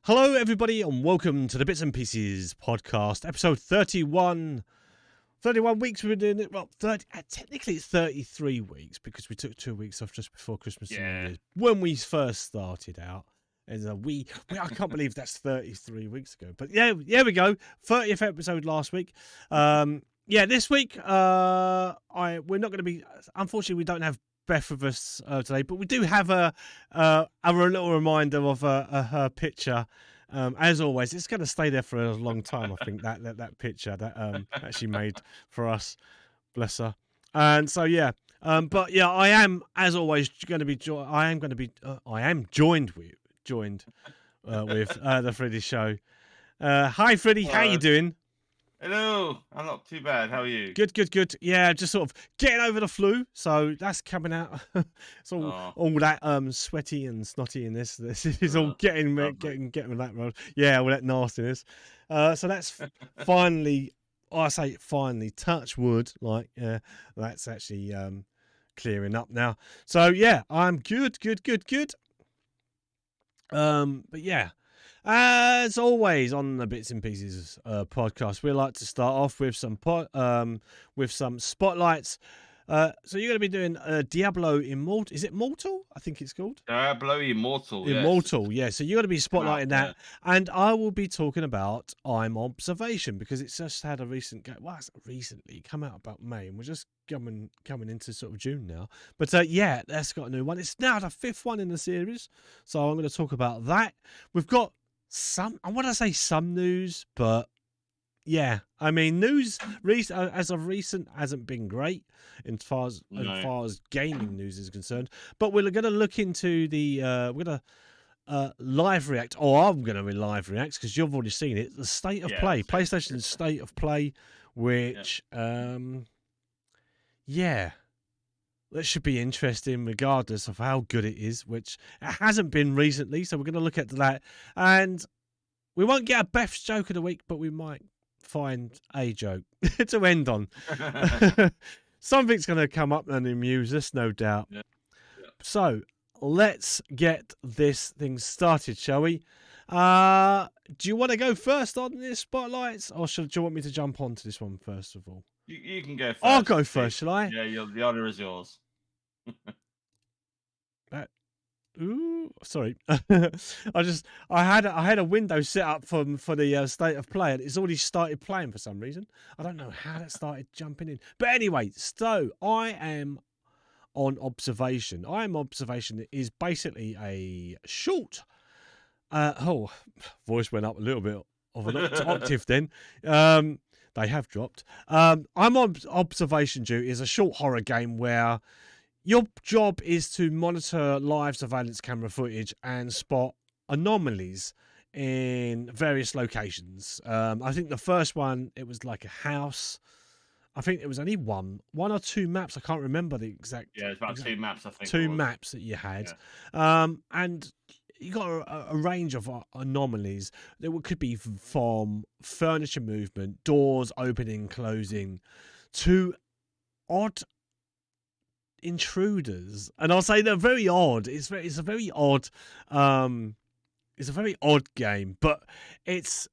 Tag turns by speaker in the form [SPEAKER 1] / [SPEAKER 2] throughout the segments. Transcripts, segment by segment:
[SPEAKER 1] Hello, everybody, and welcome to the Bits and Pieces podcast, episode 31. 31 weeks we've been doing it. Well, technically it's 33 weeks because we took 2 weeks off just before Christmas and New Year's when we first started out. As I can't believe that's 33 weeks ago. But yeah, we go. 30th episode last week. This week we're not going to be. Unfortunately, we don't have Beth with us today, but we do have a little reminder of her picture. As always, it's going to stay there for a long time. I think that picture that she made for us, bless her. And so but yeah, I am as always going to be. I am joined with the Freedy Show. Hi, Freedy. How you doing?
[SPEAKER 2] Hello, I'm not too bad. How are you?
[SPEAKER 1] Good. Yeah, just sort of getting over the flu, so that's coming out. It's all that sweaty and snotty in this. This is all getting that road. Yeah, all that nastiness. So that's finally. I say finally. Touch wood. That's actually clearing up now. So yeah, I'm good. But yeah. As always on the Bits and Pieces podcast, we like to start off with some spotlights. So you're going to be doing Diablo Immortal. Is it Mortal? I think it's called
[SPEAKER 2] Diablo Immortal.
[SPEAKER 1] Immortal, yeah. So you're going to be spotlighting that, and I will be talking about I'm Observation because it's just had a recent game. Well, it's recently come out about May, and we're just coming into sort of June now. But yeah, that's got a new one. It's now the 5th one in the series, so I'm going to talk about that. We've got I want to say some news, but yeah, I mean news as of recent hasn't been great as far as gaming news is concerned. But we're going to look into the we're going to live react, or I'm going to live react because you've already seen it. The state of play, PlayStation's state of play, which that should be interesting regardless of how good it is, which it hasn't been recently. So we're going to look at that. And we won't get a Beth's joke of the week, but we might find a joke to end on. Something's going to come up and amuse us, no doubt. Yeah. So let's get this thing started, shall we? Do you want to go first on this spotlights, or do you want me to jump onto this one first of all?
[SPEAKER 2] You can go first.
[SPEAKER 1] I'll go first, shall I?
[SPEAKER 2] Yeah, the honor is yours.
[SPEAKER 1] Ooh, sorry. I had a window set up for the state of play, and it's already started playing for some reason. I don't know how that started jumping in, but anyway. So I am on Observation. Observation is basically a short. Voice went up a little bit of an octave then. They have dropped. I'm on Observation Duty is a short horror game where your job is to monitor live surveillance camera footage and spot anomalies in various locations. I think the first one, it was like a house. I think it was only one or two maps. I can't remember the exact.
[SPEAKER 2] Yeah, it's about 2 maps, I think.
[SPEAKER 1] 2 maps that you had. Yeah. And you got a range of anomalies that could be from furniture movement, doors opening, closing, to odd intruders. And I'll say they're very odd. It's a very odd game, but it's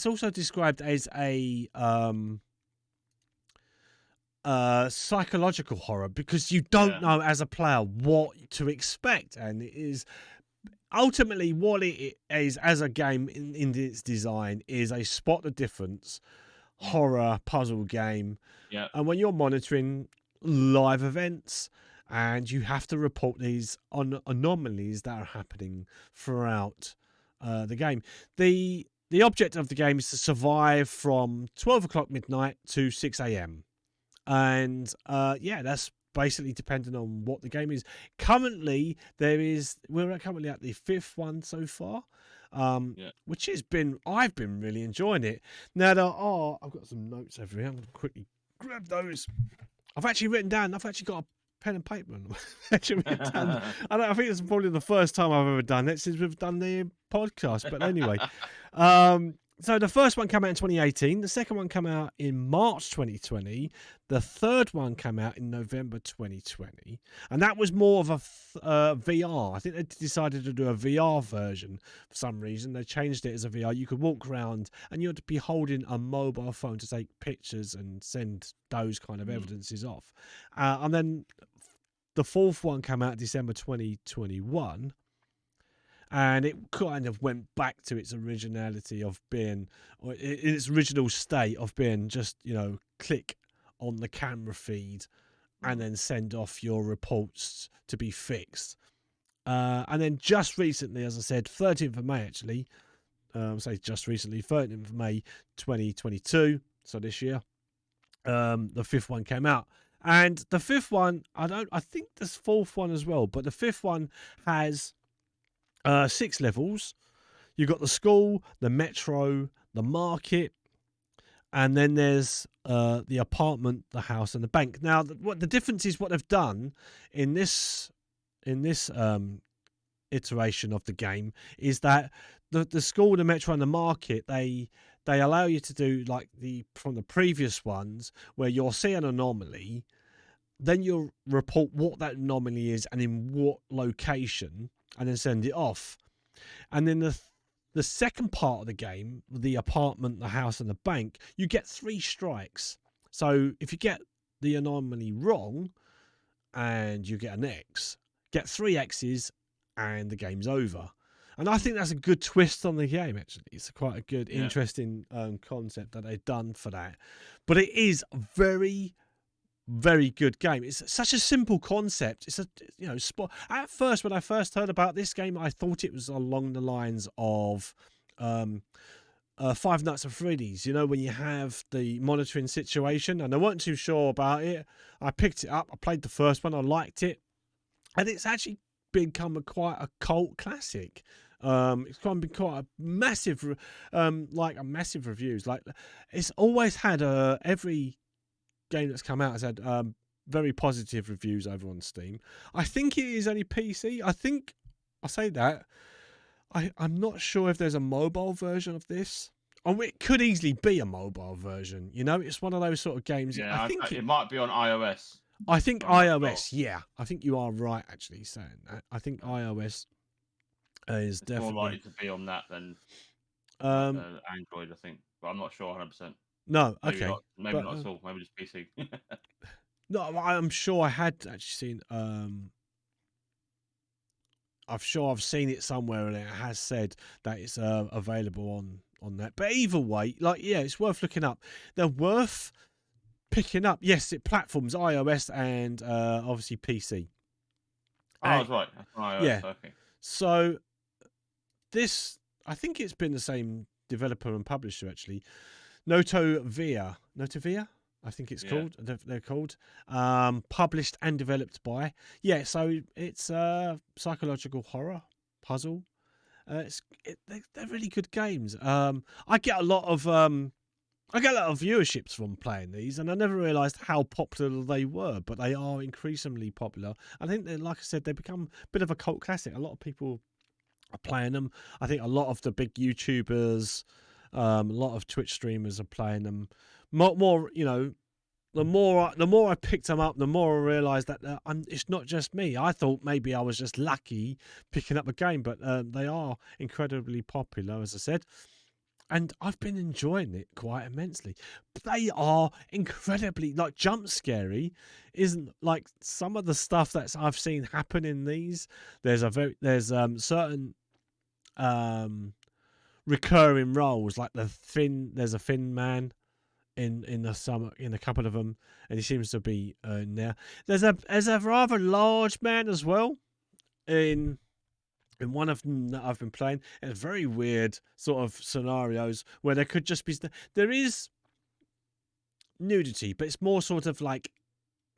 [SPEAKER 1] also described as a psychological horror because you don't know as a player what to expect, and it is ultimately what it is as a game in its design is a spot the difference horror puzzle game. And when you're monitoring live events and you have to report these anomalies that are happening throughout the game, the object of the game is to survive from 12 o'clock midnight to 6 a.m. And that's basically dependent on what the game is. Currently, we're currently at the 5th one so far, which I've been really enjoying it. Now I've got some notes over here. I'm going to quickly grab those. I've actually got a pen and paper. I think it's probably the first time I've ever done it since we've done the podcast. But anyway, So the first one came out in 2018. The second one came out in March 2020. The third one came out in November 2020, and that was more of a VR. I think they decided to do a VR version for some reason. They changed it as a VR. You could walk around, and you had to be holding a mobile phone to take pictures and send those kind of evidences off. And then the fourth one came out December 2021. And it kind of went back to its originality of being, or in its original state of being just, click on the camera feed and then send off your reports to be fixed. And then just recently, as I said, 13th of May, actually, just recently, 13th of May 2022, so this year, the fifth one came out. And the fifth one, I think there's fourth one as well, but the fifth one has 6 levels. You've got the school, the metro, the market, and then there's the apartment, the house, and the bank. Now, what the difference is, what they've done in this iteration of the game is that the school, the metro, and the market, they allow you to do like from the previous ones, where you'll see an anomaly, then you'll report what that anomaly is and in what location, and then send it off. And then the second part of the game, the apartment, the house, and the bank, you get 3 strikes. So if you get the anomaly wrong and you get an X, get 3 X's and the game's over. And I think that's a good twist on the game, actually. It's quite a good, interesting concept that they've done for that. But it is very, very good game. It's such a simple concept. It's at first, when I first heard about this game, I thought it was along the lines of Five Nights at Freddy's, when you have the monitoring situation, and I wasn't too sure about it. I picked it up, I played the first one, I liked it, and it's actually become quite a cult classic. It's been quite a massive reviews. Like, it's always had every game that's come out has had very positive reviews over on Steam. I think it is only PC. I say that. I'm not sure if there's a mobile version of this. Oh, it could easily be a mobile version. It's one of those sort of games.
[SPEAKER 2] Yeah, I think it might be on iOS.
[SPEAKER 1] I think iOS. Sure. Yeah, I think you are right actually saying that. I think iOS is definitely
[SPEAKER 2] more likely to be on that than Android. I think, but I'm not sure 100%.
[SPEAKER 1] No,
[SPEAKER 2] maybe
[SPEAKER 1] okay.
[SPEAKER 2] Not at all. Maybe just PC.
[SPEAKER 1] No, I'm sure I had actually seen. I've seen it somewhere, and it has said that it's available on that. But either way, it's worth looking up. They're worth picking up. Yes, it platforms iOS and obviously PC.
[SPEAKER 2] Oh, that's right. iOS, yeah. Okay.
[SPEAKER 1] So this, I think it's been the same developer and publisher actually. Notovia, I think it's called. They're called. Published and developed by. Yeah, so it's psychological horror puzzle. They're really good games. I get a lot of viewerships from playing these, and I never realised how popular they were. But they are increasingly popular. I think that, like I said, they become a bit of a cult classic. A lot of people are playing them. I think a lot of the big YouTubers. A lot of Twitch streamers are playing them. More, the more I picked them up, the more I realised that it's not just me. I thought maybe I was just lucky picking up a game, but they are incredibly popular, as I said, and I've been enjoying it quite immensely. They are incredibly jump scary. Isn't like some of the stuff that I've seen happen in these. There's certain recurring roles, like there's a thin man in a couple of them, and he seems to be in there. There's a rather large man as well in one of them that I've been playing. It's very weird sort of scenarios where there could just be there is nudity, but it's more sort of like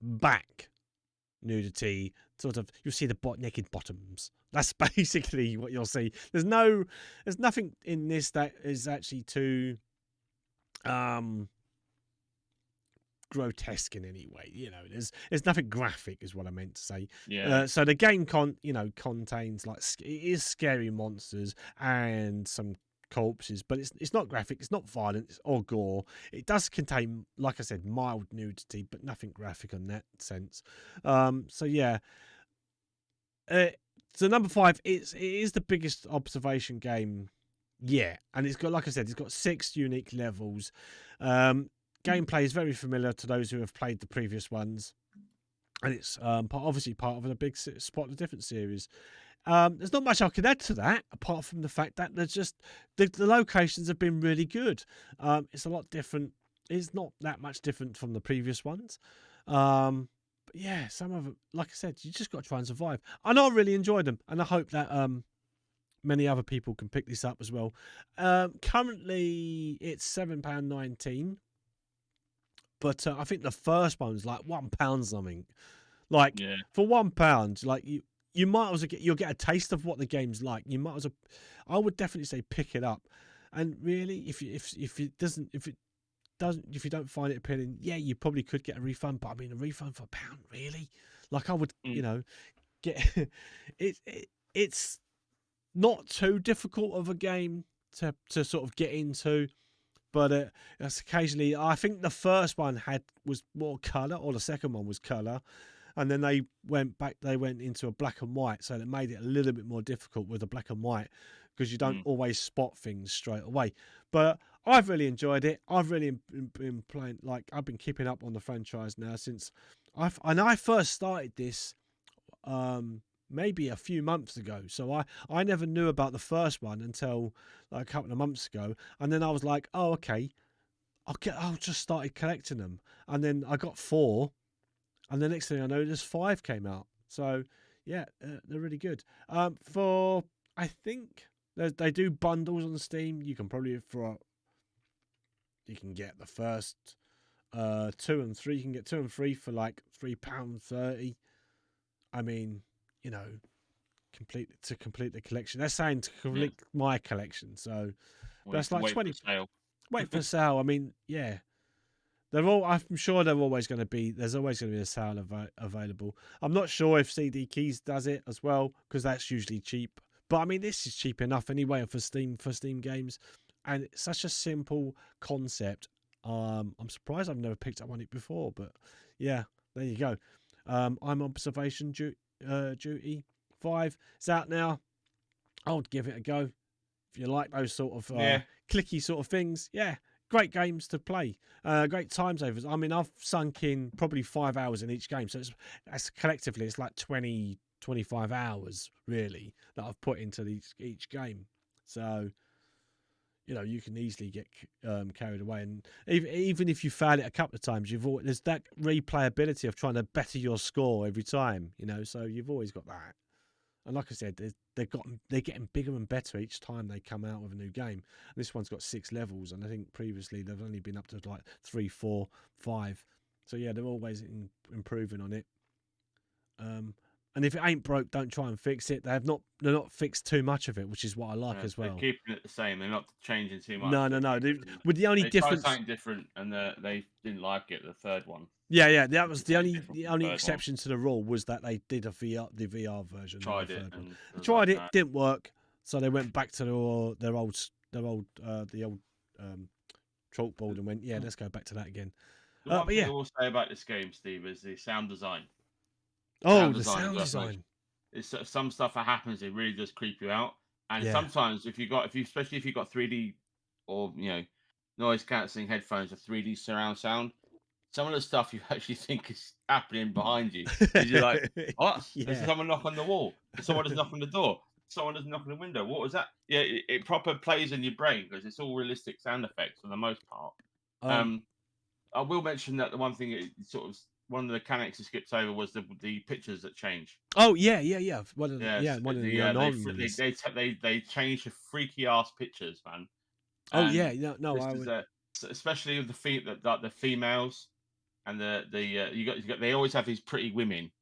[SPEAKER 1] back nudity, sort of. You'll see the naked bottoms. That's basically what you'll see. There's nothing in this that is actually too grotesque in any way. There's nothing graphic, is what I meant to say.
[SPEAKER 2] Yeah.
[SPEAKER 1] So the game contains it is scary monsters and some corpses, but it's not graphic, it's not violent or gore. It does contain, like I said, mild nudity, but nothing graphic in that sense. So yeah. So number 5, it is the biggest observation game yet, and it's got, like I said, it's got 6 unique levels. Gameplay is very familiar to those who have played the previous ones, and it's obviously part of a big Spot the Difference series. There's not much I can add to that, apart from the fact that there's just the locations have been really good. It's a lot different. It's not that much different from the previous ones. But yeah, some of them, like I said, you just got to try and survive. And I really enjoyed them, and I hope that many other people can pick this up as well. Currently, it's £7.19, but I think the first one's like £1 something. Like for £1, like you might as well you'll get a taste of what the game's like. You might as well, I would definitely say pick it up. And really, if you don't find it appealing, yeah, you probably could get a refund. But I mean, a refund for £1, really? Like I would, get it's not too difficult of a game to sort of get into, but it's occasionally. I think the first one was more colour, or the second one was colour, and then they went into a black and white, so it made it a little bit more difficult with the black and white, because you don't always spot things straight away. But I've really enjoyed it. I've really been playing, like I've been keeping up on the franchise now since I first started this maybe a few months ago. So I never knew about the first one until like a couple of months ago, and then I was like, oh okay, I'll just started collecting them, and then I got 4, and the next thing I know, there's 5 came out. So yeah, they're really good. For I think they do bundles on Steam. You can probably you can get the first 2 and 3. You can get 2 and 3 for like £3.30. I mean, complete the collection. They're saying to complete my collection, so that's like 20. Wait for sale. I mean, yeah, I'm sure there's always going to be a sale available. I'm not sure if CD Keys does it as well, because that's usually cheap. But I mean, this is cheap enough anyway for Steam games, and it's such a simple concept. I'm surprised I've never picked up on it before, but yeah, there you go. I'm Observation Duty 5. It's out now. I would give it a go if you like those sort of clicky sort of things. Yeah, great games to play. Great time savers. I mean, I've sunk in probably 5 hours in each game, so it's collectively it's like 25 hours really that I've put into each game. So you can easily get carried away, and even if you fail it a couple of times, there's that replayability of trying to better your score every time. So you've always got that. And like I said, they're getting bigger and better each time they come out with a new game. And this one's got 6 levels, and I think previously they've only been up to like 3, 4, 5. So yeah, they're always improving on it. And if it ain't broke, don't try and fix it. They're not fixed too much of it, which is what I like as well.
[SPEAKER 2] They're keeping it the same. They're not changing too much.
[SPEAKER 1] No. With the only difference,
[SPEAKER 2] tried something different, and they didn't like it. The third one.
[SPEAKER 1] Yeah. That was the only exception to the rule, was that they did the VR version.
[SPEAKER 2] Tried it.
[SPEAKER 1] Didn't work, so they went back to the old chalkboard and went, let's go back to that again.
[SPEAKER 2] The one thing I will say about this game, Steve, is the sound design.
[SPEAKER 1] The sound design.
[SPEAKER 2] It's some stuff that happens. It really does creep you out. And sometimes, especially if you've got 3D or noise cancelling headphones or 3D surround sound, some of the stuff you actually think is happening behind you. You're like, what? There's someone knock on the wall. Someone just knock on the door. Someone just knock on the window. What was that? Yeah, it proper plays in your brain because it's all realistic sound effects for the most part. I will mention that the one thing one of the mechanics it skips over was the pictures that change.
[SPEAKER 1] Oh yeah. One of the anomalies.
[SPEAKER 2] They changed the freaky ass pictures, man. Especially with the females and they always have these pretty women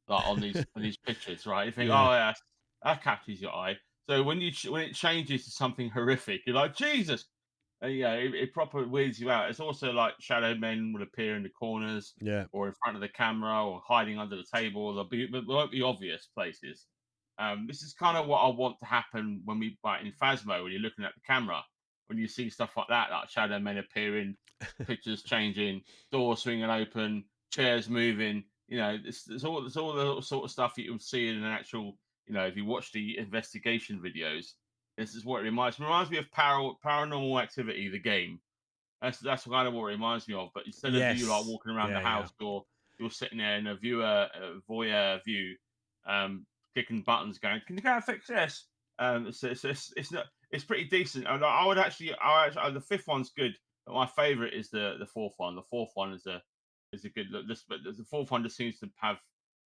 [SPEAKER 2] like on these pictures, right? You think, that catches your eye. So when it changes to something horrific, you're like, Jesus. It proper weirds you out. It's also like shadow men will appear in the corners, or in front of the camera, or hiding under the table. They won't be obvious places. This is kind of what I want to happen when we like in Phasmo, when you're looking at the camera, when you see stuff like shadow men appearing, pictures changing, doors swinging open, chairs moving. You know, it's all the sort of stuff that you'll see in an actual. You know, if you watch the investigation videos, this is what it reminds me. It reminds me of Paranormal Activity, the game. That's kind of what it reminds me of. But instead of you like
[SPEAKER 1] Yes.
[SPEAKER 2] walking around the
[SPEAKER 1] Yeah.
[SPEAKER 2] house, you're sitting there in a voyeur view, clicking buttons, going, "Can you go and fix this?" It's not it's pretty decent. The fifth one's good, but my favorite is the fourth one. The fourth one is a good look. But the fourth one just seems to have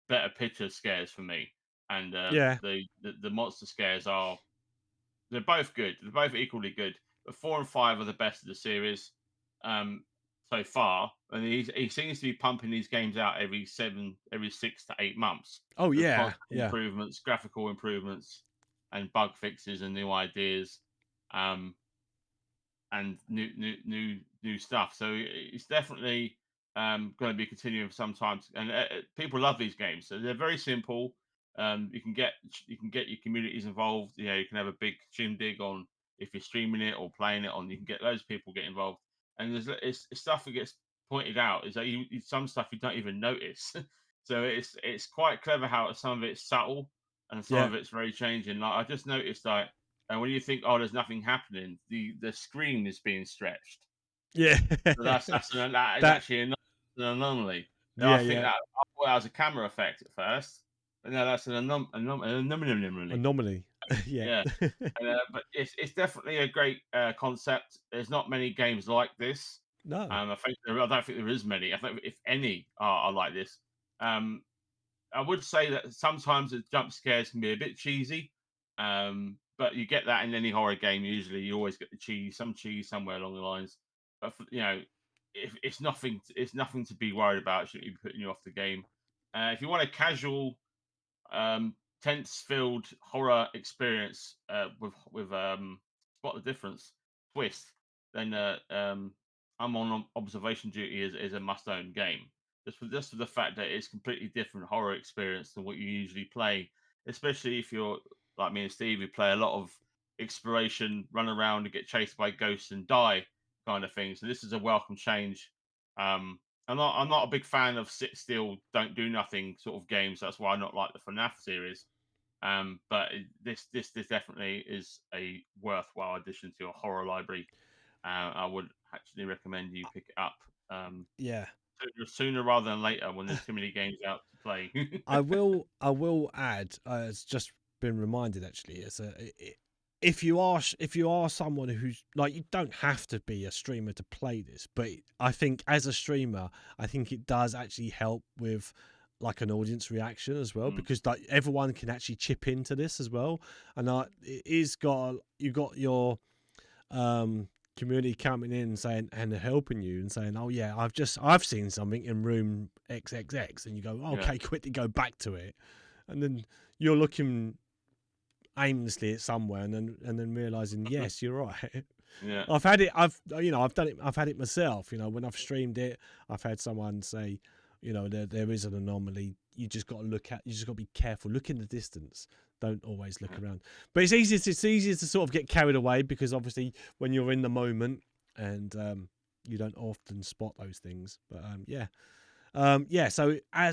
[SPEAKER 2] better picture scares for me, and
[SPEAKER 1] Yeah.
[SPEAKER 2] the monster scares are they're both good. They're both equally good. But 4 and 5 are the best of the series um, so far. And he seems to be pumping these games out every 6 to 8 months
[SPEAKER 1] Oh
[SPEAKER 2] with
[SPEAKER 1] yeah.
[SPEAKER 2] constant
[SPEAKER 1] Yeah.
[SPEAKER 2] improvements, graphical improvements, and bug fixes and new ideas. Um, and new stuff. So it's definitely going to be continuing for some time. And people love these games. So they're very simple. You can get your communities involved. You know, you can have a big shindig on if you're streaming it or playing it on. You can get loads of people get involved. And it's stuff that gets pointed out is that some stuff you don't even notice. So it's quite clever how some of it's subtle and some
[SPEAKER 1] Yeah.
[SPEAKER 2] of it's very changing. Like I just noticed that and when you think, oh, there's nothing happening, the screen is being stretched.
[SPEAKER 1] Yeah.
[SPEAKER 2] So that is
[SPEAKER 1] That.
[SPEAKER 2] actually an anomaly. Now I
[SPEAKER 1] Yeah.
[SPEAKER 2] think
[SPEAKER 1] Yeah.
[SPEAKER 2] that I thought that was a camera effect at first, but no, that's an anomaly.
[SPEAKER 1] Anomaly. Yeah.
[SPEAKER 2] Yeah, but it's definitely a great concept. There's not many games like this.
[SPEAKER 1] No.
[SPEAKER 2] I don't think there is many. I think if any are like this. Um, I would say that sometimes the jump scares can be a bit cheesy, but you get that in any horror game. Usually, you always get the cheese somewhere along the lines. But you know, if it's nothing to be worried about. It shouldn't be putting you off the game. If you want a casual tense-filled horror experience with spot the difference twist, then I'm on observation duty is a must-own game. Just for the fact that it's completely different horror experience than what you usually play, especially if you're like me and Steve, who play a lot of exploration, run around and get chased by ghosts and die kind of thing. So this is a welcome change. Um, I'm not a big fan of sit still, don't do nothing sort of games. That's why I not like the FNAF series. But this definitely is a worthwhile addition to your horror library. I would actually recommend you pick it up
[SPEAKER 1] Yeah.
[SPEAKER 2] sooner rather than later when there's too many games out to play.
[SPEAKER 1] I will. I will add. It's just been reminded actually. If you are someone who's like you don't have to be a streamer to play this, but I think as a streamer, I think it does actually help with like an audience reaction as well
[SPEAKER 2] Mm,
[SPEAKER 1] because like everyone can actually chip into this as well, and it is got you got your community coming in and saying and helping you and saying, oh yeah, I've seen something in room XXX, and you go,
[SPEAKER 2] yeah.
[SPEAKER 1] okay, quickly go back to it, and then you're looking aimlessly at somewhere and then realizing, yes, you're right.
[SPEAKER 2] Yeah.
[SPEAKER 1] I've done it. I've had it myself. You know, when I've streamed it, I've had someone say, you know, there is an anomaly. You just got to you just got to be careful. Look in the distance. Don't always look
[SPEAKER 2] Yeah.
[SPEAKER 1] around. But it's easier to sort of get carried away because obviously when you're in the moment and you don't often spot those things. But yeah. So I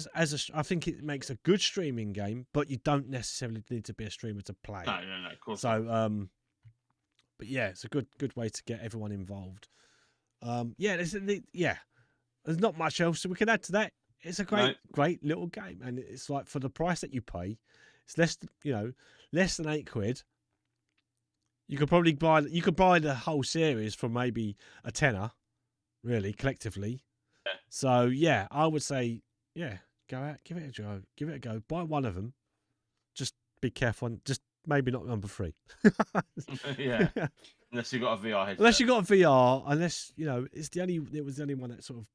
[SPEAKER 1] think it makes a good streaming game, but you don't necessarily need to be a streamer to play it.
[SPEAKER 2] No, of course not.
[SPEAKER 1] So but yeah, it's a good way to get everyone involved. Yeah, there's not much else we can add to that. It's a
[SPEAKER 2] No.
[SPEAKER 1] great little game, and it's like for the price that you pay, it's less than £8. You could probably buy the whole series for maybe a tenner, really collectively.
[SPEAKER 2] Yeah.
[SPEAKER 1] So yeah, I would say go out, give it a go, buy one of them. Just be careful, just maybe not number 3.
[SPEAKER 2] Yeah. Unless you've got a VR
[SPEAKER 1] Unless
[SPEAKER 2] headset.
[SPEAKER 1] you got a VR, it was the only one that sort of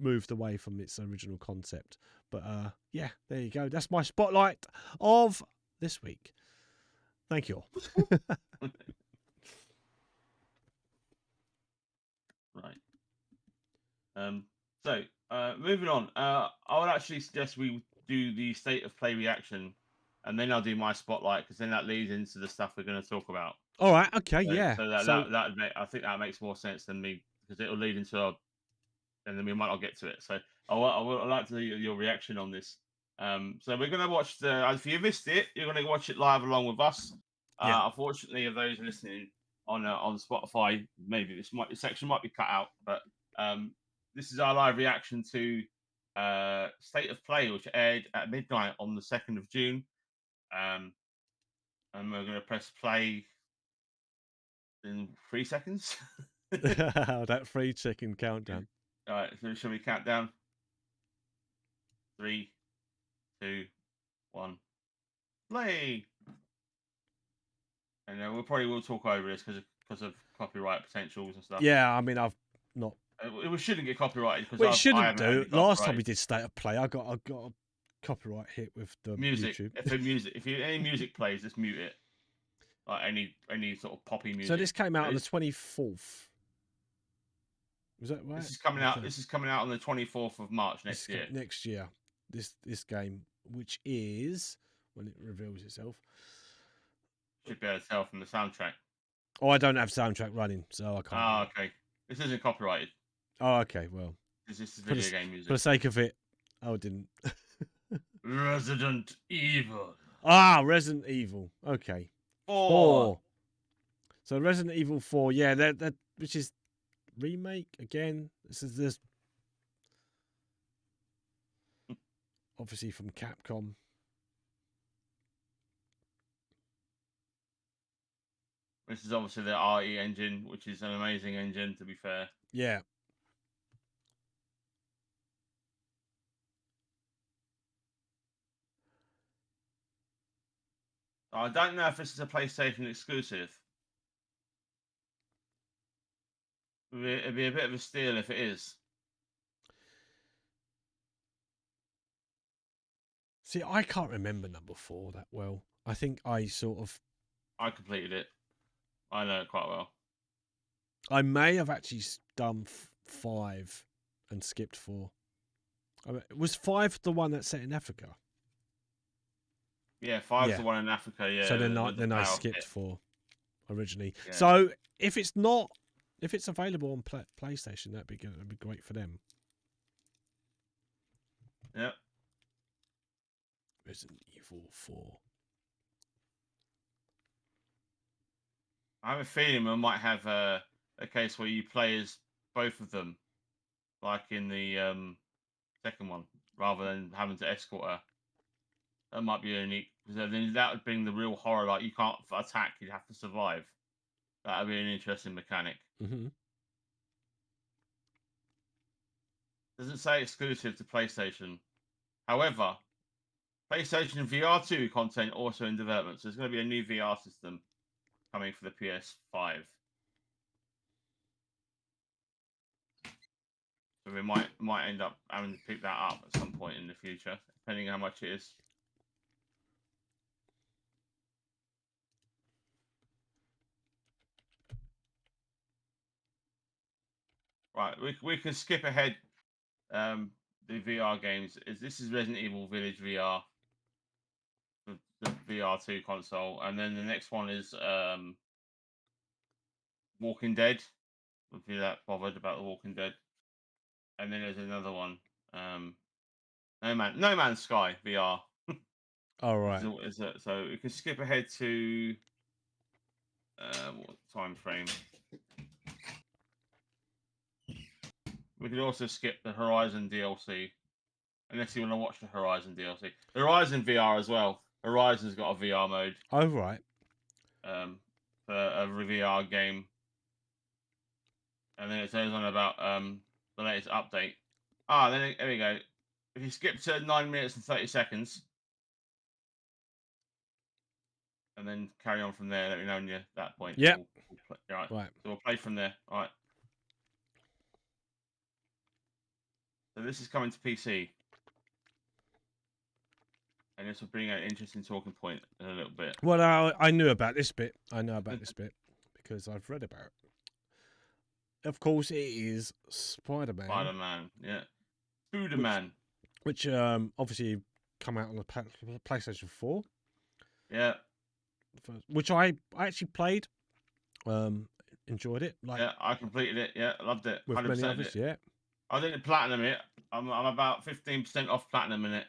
[SPEAKER 1] moved away from its original concept. But yeah, there you go. That's my spotlight of this week. Thank you all.
[SPEAKER 2] Right. So moving on. I would actually suggest we do the state of play reaction and then I'll do my spotlight because then that leads into the stuff we're going to talk about.
[SPEAKER 1] All right. Okay.
[SPEAKER 2] So,
[SPEAKER 1] Yeah.
[SPEAKER 2] so I think that makes more sense than me because it'll lead into and then we might not get to it. So I'd like to hear your reaction on this. So we're going to watch if you missed it, you're going to watch it live along with us.
[SPEAKER 1] Yeah.
[SPEAKER 2] Unfortunately, of those listening on Spotify, maybe this section might be cut out, but this is our live reaction to State of Play, which aired at midnight on the 2nd of June. And we're going to press play in 3 seconds.
[SPEAKER 1] That 3-second countdown.
[SPEAKER 2] All right, so shall we count down? 3, 2, 1, play. And we probably will talk over this because of copyright potentials and stuff.
[SPEAKER 1] Yeah, I mean, I've not.
[SPEAKER 2] We shouldn't get copyrighted because
[SPEAKER 1] Well, it shouldn't do. Last time we did State of Play, I got a copyright hit with the
[SPEAKER 2] music.
[SPEAKER 1] YouTube.
[SPEAKER 2] If any music plays, just mute it. Like any sort of poppy music.
[SPEAKER 1] So this came out on the 24th. Was that right?
[SPEAKER 2] This is coming out. This is coming out on the 24th of March next year.
[SPEAKER 1] Next year, this game, which is when it reveals itself.
[SPEAKER 2] Should be able to tell from the soundtrack.
[SPEAKER 1] Oh, I don't have soundtrack running, so I can't.
[SPEAKER 2] Oh, okay. This isn't copyrighted.
[SPEAKER 1] Oh, okay. Well,
[SPEAKER 2] this is video game music.
[SPEAKER 1] For the sake of it, I didn't.
[SPEAKER 2] Resident Evil.
[SPEAKER 1] Ah, Resident Evil. Okay. 4. So Resident Evil 4, yeah, that which is remake again. This is obviously from Capcom.
[SPEAKER 2] This is obviously the RE engine, which is an amazing engine, to be fair.
[SPEAKER 1] Yeah.
[SPEAKER 2] I don't know if this is a PlayStation exclusive. It'd be a bit of a steal if it is.
[SPEAKER 1] See, I can't remember number 4 that well. I think I
[SPEAKER 2] completed it. I know it quite well.
[SPEAKER 1] I may have actually done 5 and skipped 4. Was 5 the one that's set in Africa?
[SPEAKER 2] Yeah, 5's the one in Africa. Yeah.
[SPEAKER 1] So then I skipped 4 originally.
[SPEAKER 2] Yeah.
[SPEAKER 1] So if it's available on PlayStation, that'd be good. That'd be great for them.
[SPEAKER 2] Yep.
[SPEAKER 1] Resident Evil 4.
[SPEAKER 2] I have a feeling we might have a case where you play as both of them, like in the second one, rather than having to escort her. That might be unique, because then that would bring the real horror. Like, you can't attack; you have to survive. That would be an interesting mechanic.
[SPEAKER 1] Mm-hmm.
[SPEAKER 2] Doesn't say exclusive to PlayStation. However, PlayStation VR2 content also in development. So there's going to be a new VR system coming for the PS5. So we might end up having to pick that up at some point in the future, depending on how much it is. Right, we can skip ahead the VR games. This is Resident Evil Village VR, the VR2 console, and then the next one is Walking Dead. If you're that bothered about the Walking Dead, and then there's another one, No Man's Sky VR.
[SPEAKER 1] All right.
[SPEAKER 2] So we can skip ahead to what time frame? We could also skip the Horizon DLC, unless you want to watch the Horizon DLC. The Horizon VR as well. Horizon's got a VR mode.
[SPEAKER 1] Oh, right.
[SPEAKER 2] For a VR game. And then it goes on about the latest update. Then there we go. If you skip to 9 minutes and 30 seconds, and then carry on from there, let me know when you're at that point.
[SPEAKER 1] Yeah.
[SPEAKER 2] Right.
[SPEAKER 1] Right.
[SPEAKER 2] So we'll play from there. All right. So this is coming to PC. And this will bring out an interesting talking point in a little bit.
[SPEAKER 1] Well, I knew about this bit. I know about this bit because I've read about it. Of course, it is Spider-Man.
[SPEAKER 2] Spider-Man, yeah. Spider-Man.
[SPEAKER 1] Which obviously come out on the PlayStation 4.
[SPEAKER 2] Yeah.
[SPEAKER 1] Which I actually played. Enjoyed it. Like,
[SPEAKER 2] yeah, I completed it. Yeah, loved it.
[SPEAKER 1] with many
[SPEAKER 2] 100%
[SPEAKER 1] others.
[SPEAKER 2] it.
[SPEAKER 1] Yeah.
[SPEAKER 2] I didn't platinum it. I'm about 15% off platinum in it.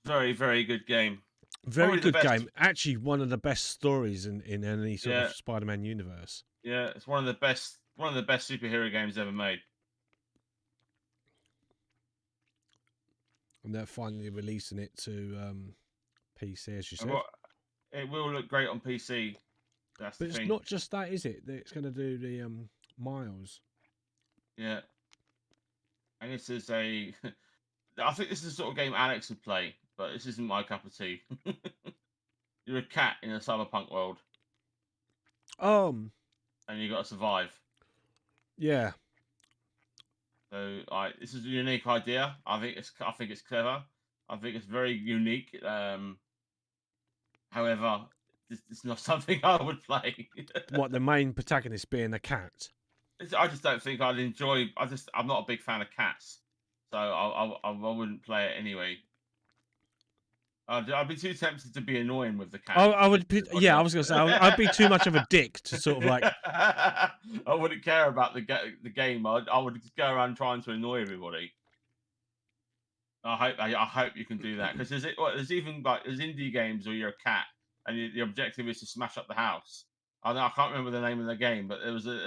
[SPEAKER 2] Very, very good game.
[SPEAKER 1] Very
[SPEAKER 2] Probably the
[SPEAKER 1] good
[SPEAKER 2] best.
[SPEAKER 1] game. Actually, one of the best stories in any sort of
[SPEAKER 2] Yeah,
[SPEAKER 1] Spider-Man universe.
[SPEAKER 2] yeah. It's one of the best superhero games ever made.
[SPEAKER 1] And they're finally releasing it to PC, as you
[SPEAKER 2] And
[SPEAKER 1] said.
[SPEAKER 2] it will look great on PC. That's
[SPEAKER 1] But
[SPEAKER 2] the
[SPEAKER 1] it's
[SPEAKER 2] thing.
[SPEAKER 1] not just that, is it? That it's going to do the Miles.
[SPEAKER 2] Yeah. And this is a. I think this is the sort of game Alex would play, but this isn't my cup of tea. You're a cat in a cyberpunk world, and you got to survive.
[SPEAKER 1] Yeah.
[SPEAKER 2] So, this is a unique idea. I think it's clever. I think it's very unique. However, it's not something I would play.
[SPEAKER 1] What, the main protagonist being a cat?
[SPEAKER 2] I just don't think I'd enjoy. I'm not a big fan of cats, so I wouldn't play it anyway. I'd be too tempted to be annoying with the cat.
[SPEAKER 1] I would. Yeah, I was going to say I'd be too much of a dick to sort of like.
[SPEAKER 2] I wouldn't care about the game. I would just go around trying to annoy everybody. I hope you can do that, because there's even like there's indie games where you're a cat and the objective is to smash up the house. I can't remember the name of the game, but it was a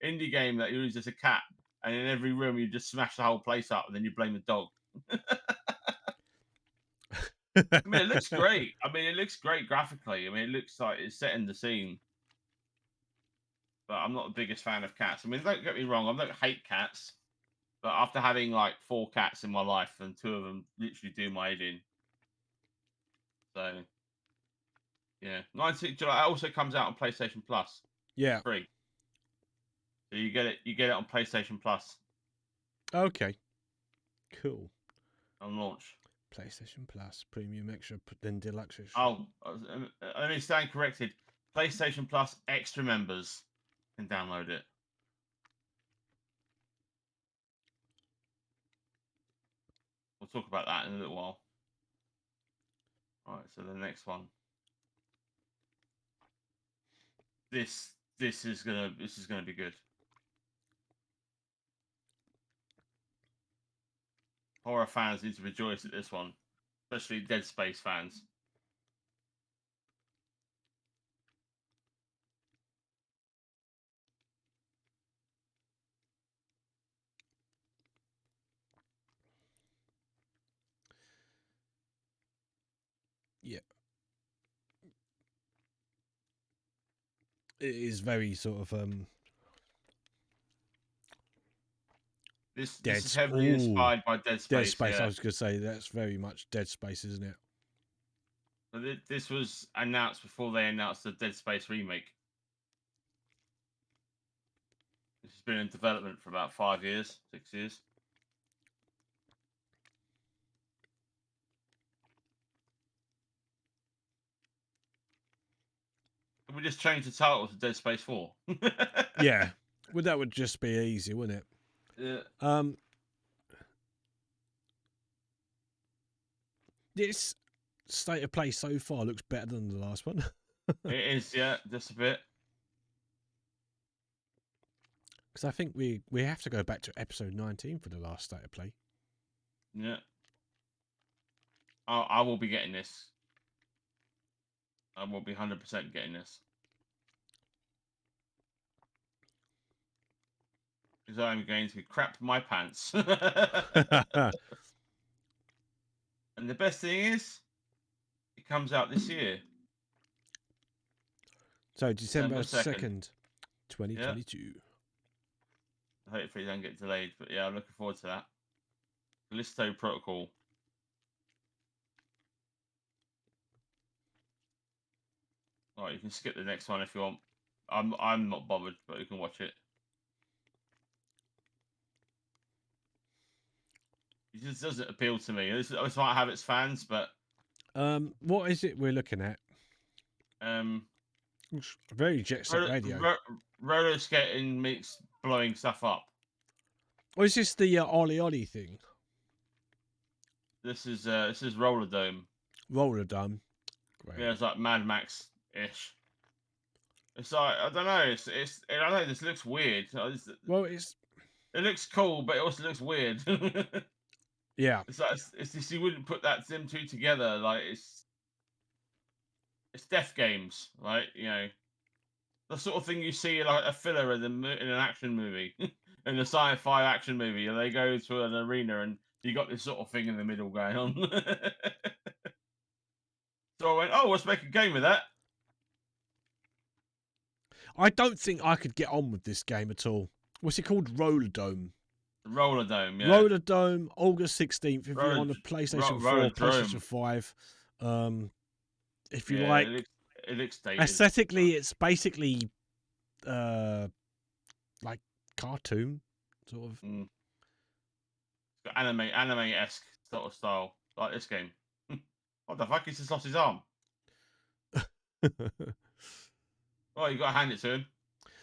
[SPEAKER 2] indie game that you use as a cat, and in every room you just smash the whole place up, and then you blame the dog. I mean, it looks great. I mean, it looks great graphically. I mean, it looks like it's setting the scene. But I'm not the biggest fan of cats. I mean, don't get me wrong, I don't hate cats. But after having like 4 cats in my life, and 2 of them literally do my head in. So, yeah. 19th July. It also comes out on PlayStation Plus.
[SPEAKER 1] Yeah.
[SPEAKER 2] Free. So you get it on PlayStation Plus
[SPEAKER 1] Okay. Cool.
[SPEAKER 2] on launch.
[SPEAKER 1] PlayStation Plus, Premium Extra, then Deluxe Extra.
[SPEAKER 2] Oh, let me stand corrected. PlayStation Plus extra members can download it. We'll talk about that in a little while. All right, so the next one. This is gonna be good. Horror fans need to rejoice at this one, especially Dead Space fans.
[SPEAKER 1] Yeah. It is very sort of
[SPEAKER 2] This is heavily inspired by Dead Space.
[SPEAKER 1] Dead Space.
[SPEAKER 2] Yeah.
[SPEAKER 1] I was going to say that's very much Dead Space, isn't it?
[SPEAKER 2] But this was announced before they announced the Dead Space remake. This has been in development for about 5 years, 6 years. Can we just change the title to Dead Space 4?
[SPEAKER 1] Yeah. Well, that would just be easy, wouldn't
[SPEAKER 2] it?
[SPEAKER 1] Yeah. This state of play so far looks better than the last one.
[SPEAKER 2] It is, yeah, just a bit.
[SPEAKER 1] Because I think we have to go back to episode 19 for the last state of play.
[SPEAKER 2] Yeah. I will be getting this. I will be 100% getting this. Because I'm going to crap my pants. And the best thing is, it comes out this year.
[SPEAKER 1] So December 2nd, 2022.
[SPEAKER 2] Yeah. Hopefully it don't get delayed, but yeah, I'm looking forward to that. Callisto Protocol. Alright, you can skip the next one if you want. I'm not bothered, but you can watch it. It just doesn't appeal to me. This might have its fans, but
[SPEAKER 1] what is it we're looking at? Very Jet Set Radio.
[SPEAKER 2] Roller skating meets blowing stuff up.
[SPEAKER 1] Or is this the Ollie Ollie thing?
[SPEAKER 2] This is Roller Dome.
[SPEAKER 1] Roller Dome. Great.
[SPEAKER 2] Yeah, it's like Mad Max ish. It's like I don't know. I don't know. This looks weird.
[SPEAKER 1] Well,
[SPEAKER 2] It looks cool, but it also looks weird.
[SPEAKER 1] yeah.
[SPEAKER 2] It's like it's just you wouldn't put them two together. Like it's death games, right? You know, the sort of thing you see like a filler in in an action movie, in a sci-fi action movie, and they go to an arena and you got this sort of thing in the middle going on. So I went, oh, let's make a game of that.
[SPEAKER 1] I don't think I could get on with this game at all. What's it called? Roller Dome.
[SPEAKER 2] Roller Dome, yeah.
[SPEAKER 1] Roller Dome, August 16th. If you're on the PlayStation 4,
[SPEAKER 2] Roller
[SPEAKER 1] PlayStation 5. If you
[SPEAKER 2] yeah,
[SPEAKER 1] like,
[SPEAKER 2] it looks dated.
[SPEAKER 1] aesthetically, it's basically like cartoon sort of.
[SPEAKER 2] It's got anime-esque sort of style, like this game. What the fuck? He's just lost his arm. Oh, you got to hand it to him.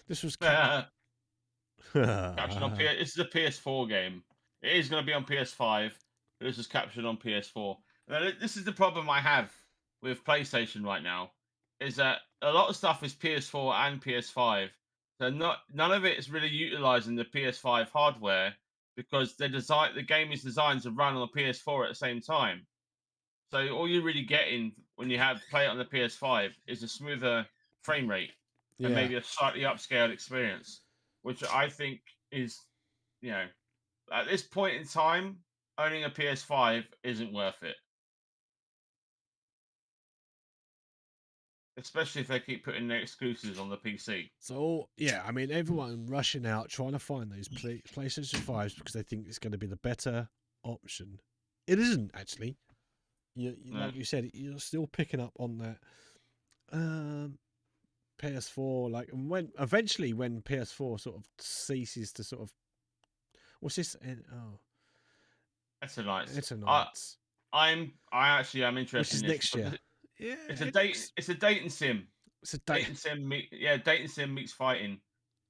[SPEAKER 1] This was
[SPEAKER 2] Captured on This is a PS4 game. It is going to be on PS5, but this is captured on PS4. Now, this is the problem I have with PlayStation right now, is that a lot of stuff is PS4 and PS5. So none of it is really utilizing the PS5 hardware because the game is designed to run on the PS4 at the same time. So all you're really getting when you play it on the PS5 is a smoother frame rate and maybe a slightly upscaled experience, which I think is, you know, at this point in time, owning a PS5 isn't worth it. Especially if they keep putting their exclusives on the PC.
[SPEAKER 1] So, yeah, I mean, everyone rushing out trying to find those PlayStation 5s because they think it's going to be the better option. It isn't, actually. Like you said, you're still picking up on that PS4. Like, when PS4 sort of ceases to sort of. What's this?
[SPEAKER 2] That's a nice.
[SPEAKER 1] It's a nice.
[SPEAKER 2] I'm interested.
[SPEAKER 1] Which is
[SPEAKER 2] in this
[SPEAKER 1] next year. Yeah,
[SPEAKER 2] it's a dating sim.
[SPEAKER 1] It's a
[SPEAKER 2] dating sim. Dating sim meets fighting.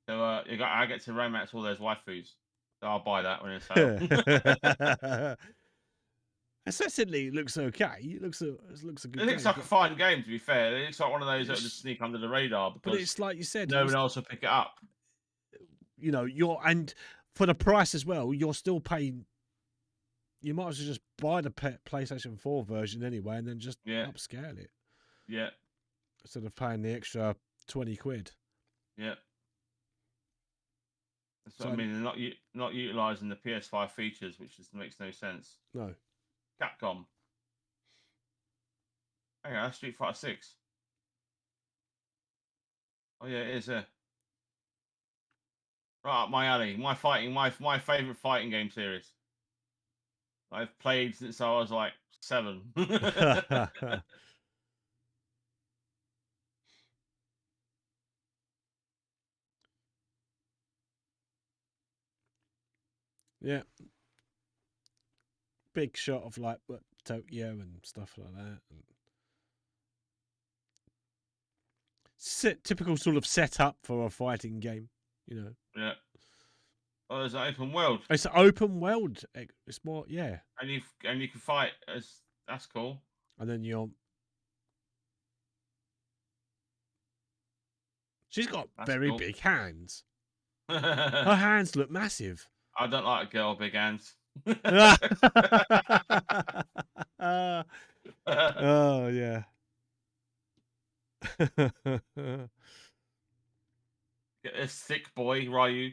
[SPEAKER 2] So I get to romance all those waifus. So I'll buy that when it's out.
[SPEAKER 1] Essentially, it looks okay. It looks a good.
[SPEAKER 2] It looks like a fine game, to be fair. It looks like one of those that just sneak under the radar. Because
[SPEAKER 1] but it's like you said,
[SPEAKER 2] no one else will pick it up.
[SPEAKER 1] You know, and for the price as well, you're still paying. You might as well just buy the PlayStation 4 version anyway, and then just upscale it.
[SPEAKER 2] Yeah.
[SPEAKER 1] Instead of paying the extra 20 quid.
[SPEAKER 2] Yeah. That's what I mean. They're not utilizing the PS5 features, which just makes no sense.
[SPEAKER 1] No.
[SPEAKER 2] Capcom. Hang on, that's Street Fighter 6. Oh yeah, it is. Right up my alley. My favorite fighting game series. I've played since I was like 7.
[SPEAKER 1] Yeah. Big shot of like Tokyo and stuff like that. Typical sort of setup for a fighting game, you know.
[SPEAKER 2] Yeah. Oh, there's an open world.
[SPEAKER 1] It's an open world. It's more, yeah.
[SPEAKER 2] And you can fight. That's cool.
[SPEAKER 1] And then she's got very big hands. Her hands look massive.
[SPEAKER 2] I don't like a girl with big hands.
[SPEAKER 1] Oh yeah.
[SPEAKER 2] Get this thick boy, Ryu.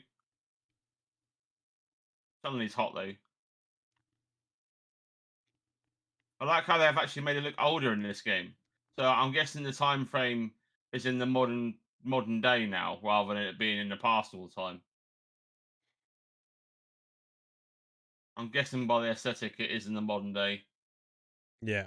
[SPEAKER 2] Suddenly he's hot though. I like how they've actually made it look older in this game. So I'm guessing the time frame is in the modern day now, rather than it being in the past all the time. I'm guessing by the aesthetic, it is in the modern day.
[SPEAKER 1] Yeah.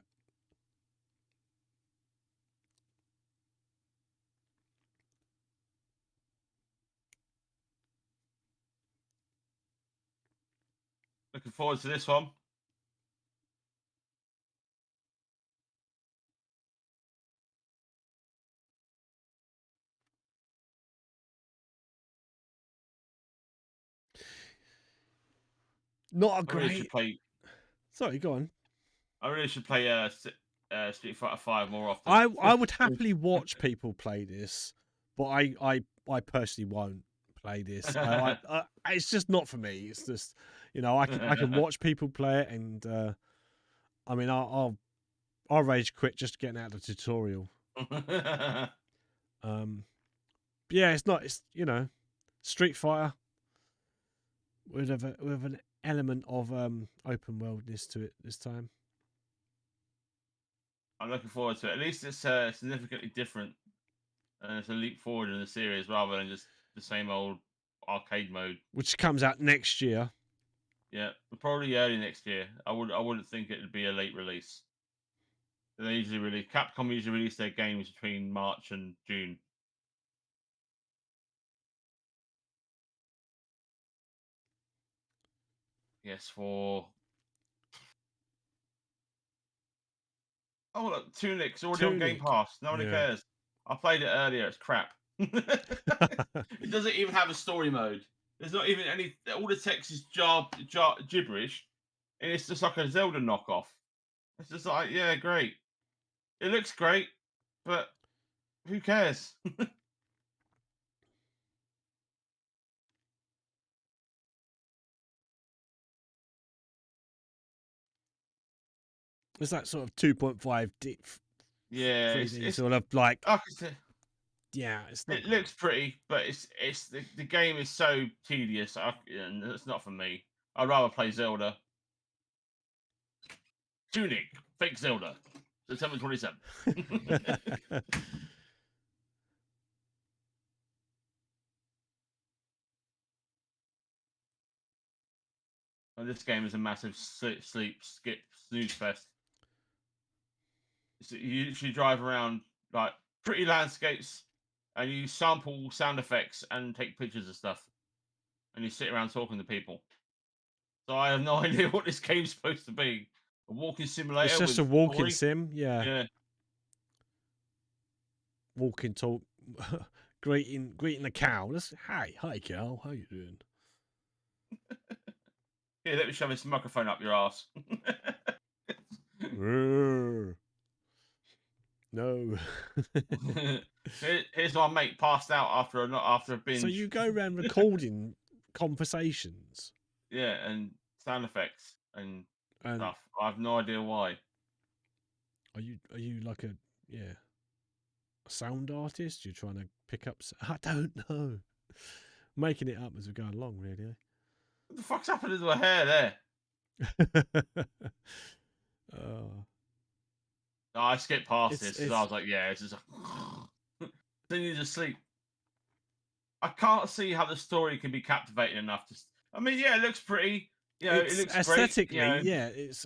[SPEAKER 2] Looking forward to this one.
[SPEAKER 1] Not a great.
[SPEAKER 2] Play...
[SPEAKER 1] Sorry, go on.
[SPEAKER 2] I really should play Street Fighter 5 more often.
[SPEAKER 1] I would happily watch people play this, but I personally won't play this. It's just not for me. It's just, you know, I can watch people play it, and I mean I'll rage quit just getting out of the tutorial. Yeah, it's you know, Street Fighter with an element of open worldness to it this time.
[SPEAKER 2] I'm looking forward to it. At least it's significantly different, and it's a leap forward in the series rather than just the same old arcade mode.
[SPEAKER 1] Which comes out next year.
[SPEAKER 2] Yeah, probably early next year. I wouldn't think it would be a late release. Capcom usually release their games between March and June. Yes, for look, Tunic's already on Game
[SPEAKER 1] Tunic.
[SPEAKER 2] Pass. Nobody cares. I played it earlier. It's crap. It doesn't even have a story mode. There's not even any. All the text is gibberish, and it's just like a Zelda knockoff. It's just like, yeah, great. It looks great, but who cares?
[SPEAKER 1] It's that sort of 2.5D.
[SPEAKER 2] Yeah,
[SPEAKER 1] 3D sort of like.
[SPEAKER 2] Like I said,
[SPEAKER 1] yeah, it's not.
[SPEAKER 2] it looks pretty, but it's the game is so tedious, and it's not for me. I'd rather play Zelda. Tunic, fake Zelda, September 27th. And this game is a massive sleep, skip, snooze fest. So you usually drive around like pretty landscapes, and you sample sound effects and take pictures of stuff, and you sit around talking to people. So I have no idea what this game's supposed to be. A walking simulator.
[SPEAKER 1] It's just
[SPEAKER 2] with
[SPEAKER 1] a walking
[SPEAKER 2] story?
[SPEAKER 1] sim, yeah.
[SPEAKER 2] Yeah.
[SPEAKER 1] Walking talk, greeting the cow. Hi cow, how you doing?
[SPEAKER 2] Here, let me shove this microphone up your ass.
[SPEAKER 1] No.
[SPEAKER 2] Here's my mate passed out after a binge.
[SPEAKER 1] So you go around recording conversations.
[SPEAKER 2] Yeah, and sound effects and stuff. I have no idea why.
[SPEAKER 1] Are you like a sound artist? You're trying to pick up. I don't know. Making it up as we're going along, really.
[SPEAKER 2] What the fuck's happened to her hair there?
[SPEAKER 1] Oh.
[SPEAKER 2] No, I skipped past this because I was like, yeah, it's just then you just sleep. I can't see how the story can be captivating enough to. I mean, yeah, it looks pretty. You know, it looks
[SPEAKER 1] aesthetically,
[SPEAKER 2] great,
[SPEAKER 1] yeah, it's.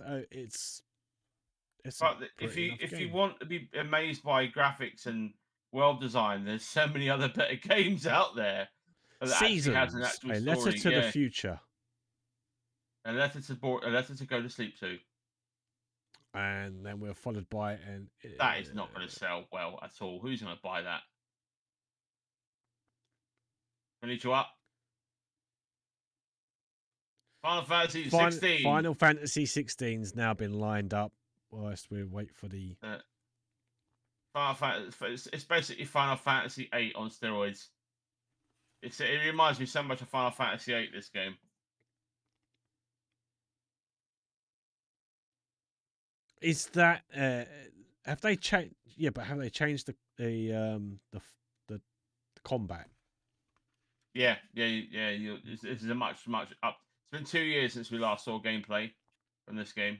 [SPEAKER 2] But if you want to be amazed by graphics and world design, there's so many other better games out there that actually has an actual story.
[SPEAKER 1] Letter to the future.
[SPEAKER 2] A letter to go to sleep to.
[SPEAKER 1] And then we're followed by
[SPEAKER 2] that is not going to sell well at all. Who's going to buy that? I need you up. Final Fantasy 16.
[SPEAKER 1] Final Fantasy 16's now been lined up whilst we wait for the.
[SPEAKER 2] Final Fantasy. It's basically Final Fantasy 8 on steroids. It reminds me so much of Final Fantasy 8. This game.
[SPEAKER 1] Is that have they changed? Yeah, but have they changed the combat?
[SPEAKER 2] Yeah. This is a much up. It's been 2 years since we last saw gameplay from this game.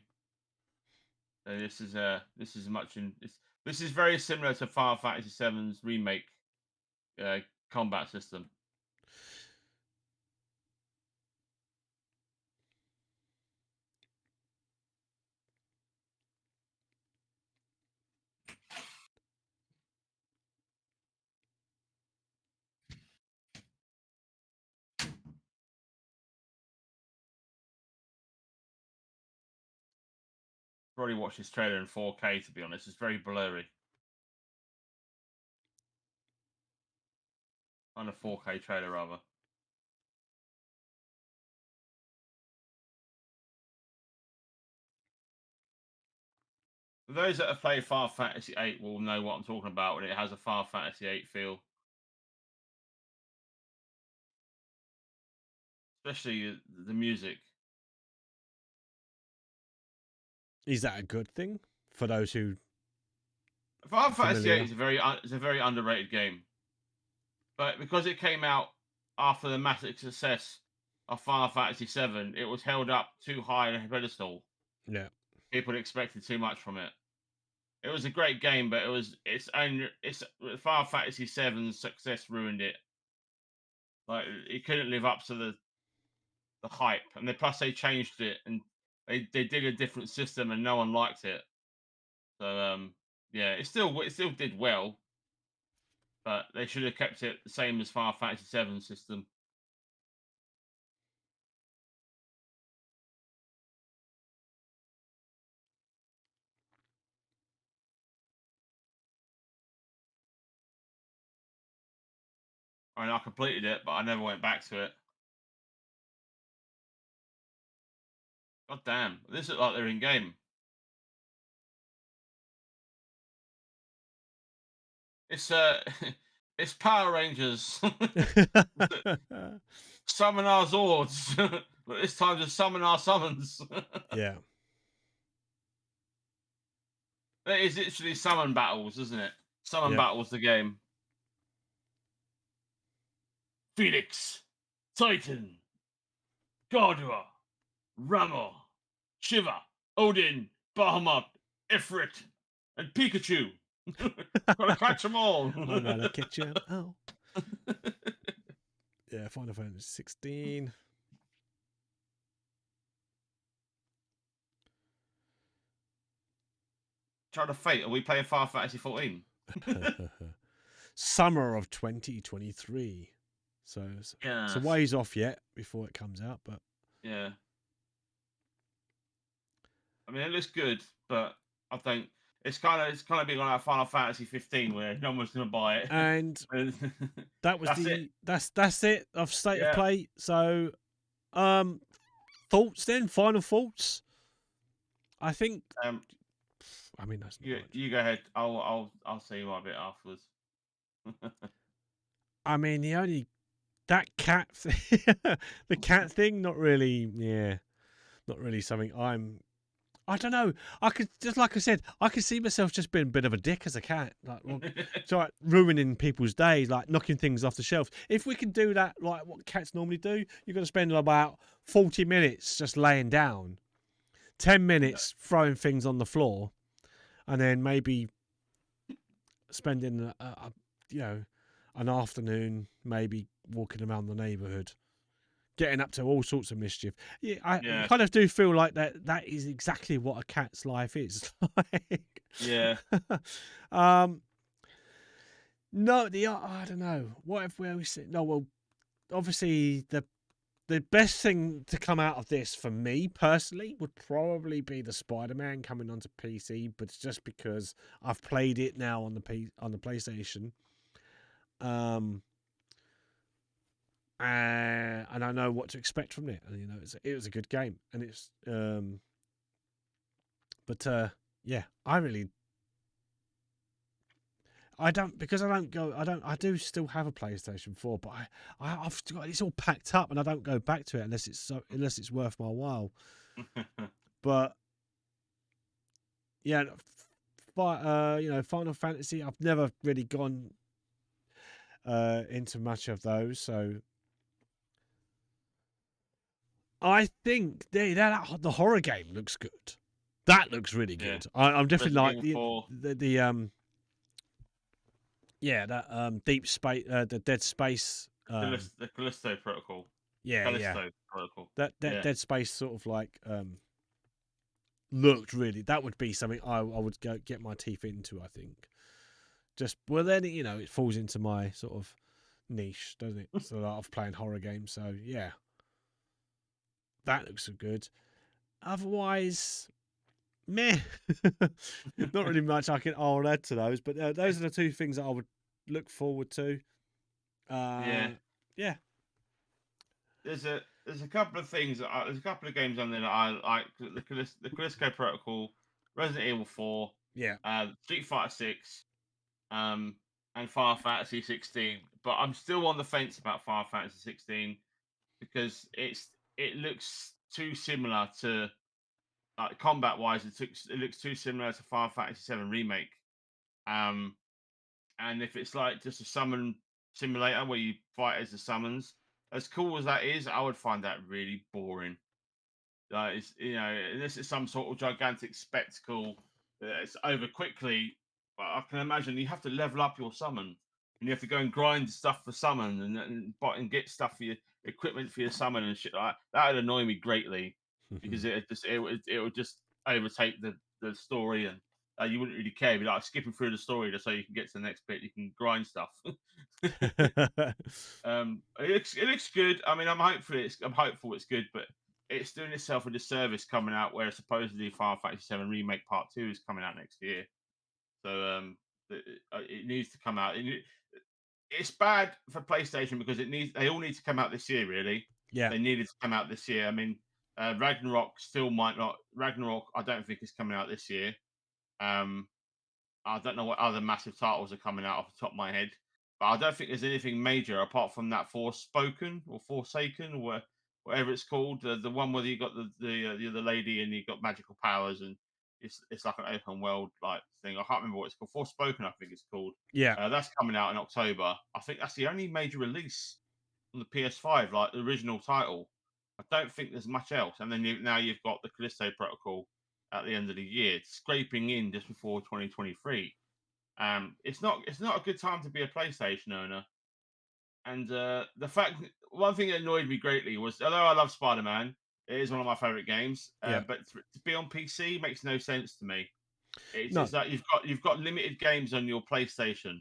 [SPEAKER 2] So this is much in. This is very similar to Final Fantasy VII's remake combat system. Probably watched this trailer in 4K. To be honest, it's very blurry. On a 4K trailer, rather. those that have played Final Fantasy VIII will know what I'm talking about when it has a Final Fantasy VIII feel. Especially the music.
[SPEAKER 1] Is that a good thing for those who?
[SPEAKER 2] Final Fantasy VIII
[SPEAKER 1] Familiar.
[SPEAKER 2] is a very underrated game, but because it came out after the massive success of Final Fantasy VII, it was held up too high on a pedestal.
[SPEAKER 1] Yeah.
[SPEAKER 2] People expected too much from it. It was a great game, but it's Final Fantasy VII's success ruined it. Like it couldn't live up to the hype, and then plus they changed it and they did a different system, and no one liked it. So yeah, it still did well, but they should have kept it the same as Final Fantasy VII system. I mean, I completed it, but I never went back to it. God damn, this looks like they're in game. It's it's Power Rangers. Summon our Zords, but this time just summon our summons.
[SPEAKER 1] Yeah.
[SPEAKER 2] It is literally summon battles, isn't it? Summon
[SPEAKER 1] Yeah.
[SPEAKER 2] battles, the game. Phoenix, Titan, Gardua, Rama, Shiva, Odin, Bahamut, Ifrit, and Pikachu. Gotta catch them all.
[SPEAKER 1] I'm gonna catch you. Oh. Yeah, Final Fantasy 16.
[SPEAKER 2] Try to fate. Are we playing Final Fantasy 14?
[SPEAKER 1] Summer of 2023. So it's a ways off yet before it comes out, but
[SPEAKER 2] yeah. I mean, it looks good, but I think it's kind of been like Final Fantasy 15 where no one's gonna buy it.
[SPEAKER 1] And that was that's it of state of play. So thoughts then, final thoughts. I think I mean that's
[SPEAKER 2] you go ahead. I'll say my bit afterwards.
[SPEAKER 1] I mean that cat the cat thing, not really something I don't know. I could just like I said, I could see myself just being a bit of a dick as a cat, like ruining people's days, like knocking things off the shelf. If we can do that, like what cats normally do, you've got to spend about 40 minutes just laying down, 10 minutes throwing things on the floor, and then maybe spending an afternoon maybe walking around the neighbourhood, getting up to all sorts of mischief. Yeah, I kind of do feel like that is exactly what a cat's life is.
[SPEAKER 2] Yeah.
[SPEAKER 1] No, I don't know. What if we said no? Well, obviously the best thing to come out of this for me personally would probably be the Spider-Man coming onto PC, but it's just because I've played it now on the PlayStation. And I know what to expect from it, and it was a good game, and it's yeah, I do still have a PlayStation 4, but I've got it's all packed up, and I don't go back to it unless it's worth my while. But yeah, Final Fantasy, I've never really gone into much of those, so I think the horror game looks good. That looks really good. I'm definitely like deep space, the Dead Space,
[SPEAKER 2] the Callisto Protocol. Protocol.
[SPEAKER 1] That Dead Space sort of like looked really. That would be something I would go get my teeth into. I think. Then it falls into my sort of niche, doesn't it? So of playing horror games. So yeah, that looks good. Otherwise, meh. Not really much I can add to those, but those are the two things that I would look forward to. Yeah.
[SPEAKER 2] There's a couple of things. There's a couple of games on there that I like. The Callisto Protocol, Resident Evil 4.
[SPEAKER 1] Yeah.
[SPEAKER 2] Street Fighter 6, and Final Fantasy 16. But I'm still on the fence about Final Fantasy 16 because it looks too similar to, like, combat wise. It looks too similar to Final Fantasy 7 remake. Um, and if it's like just a summon simulator where you fight as the summons, as cool as that is, I would find that really boring. It's, unless it's some sort of gigantic spectacle that's over quickly. But I can imagine you have to level up your summon, and you have to go and grind stuff for summon, and get stuff for your equipment for your summon and shit like that. That would annoy me greatly because it would just overtake the story, and you wouldn't really care. It'd be like skipping through the story just so you can get to the next bit. You can grind stuff. It looks good. I mean, I'm hopeful it's good, but it's doing itself a disservice coming out where supposedly Final Fantasy 7 Remake Part 2 is coming out next year. So it needs to come out. It's bad for PlayStation because they all need to come out this year. Really,
[SPEAKER 1] Yeah.
[SPEAKER 2] they needed to come out this year. I mean, Ragnarok still might not. Ragnarok, I don't think is coming out this year. I don't know what other massive titles are coming out off the top of my head, but I don't think there's anything major apart from that Forspoken or Forsaken or whatever it's called. The one where you got the other lady and you got magical powers, and it's like an open world like thing. I can't remember what it's called. Forspoken, I think it's called.
[SPEAKER 1] Yeah.
[SPEAKER 2] That's coming out in October. I think that's the only major release on the PS5, like the original title. I don't think there's much else. And then now you've got the Callisto Protocol at the end of the year, scraping in just before 2023. It's not a good time to be a PlayStation owner. And one thing that annoyed me greatly was, although I love Spider-Man, it is one of my favorite games.
[SPEAKER 1] Yeah.
[SPEAKER 2] But to be on PC makes no sense to me.
[SPEAKER 1] No.
[SPEAKER 2] It's like you've got limited games on your PlayStation,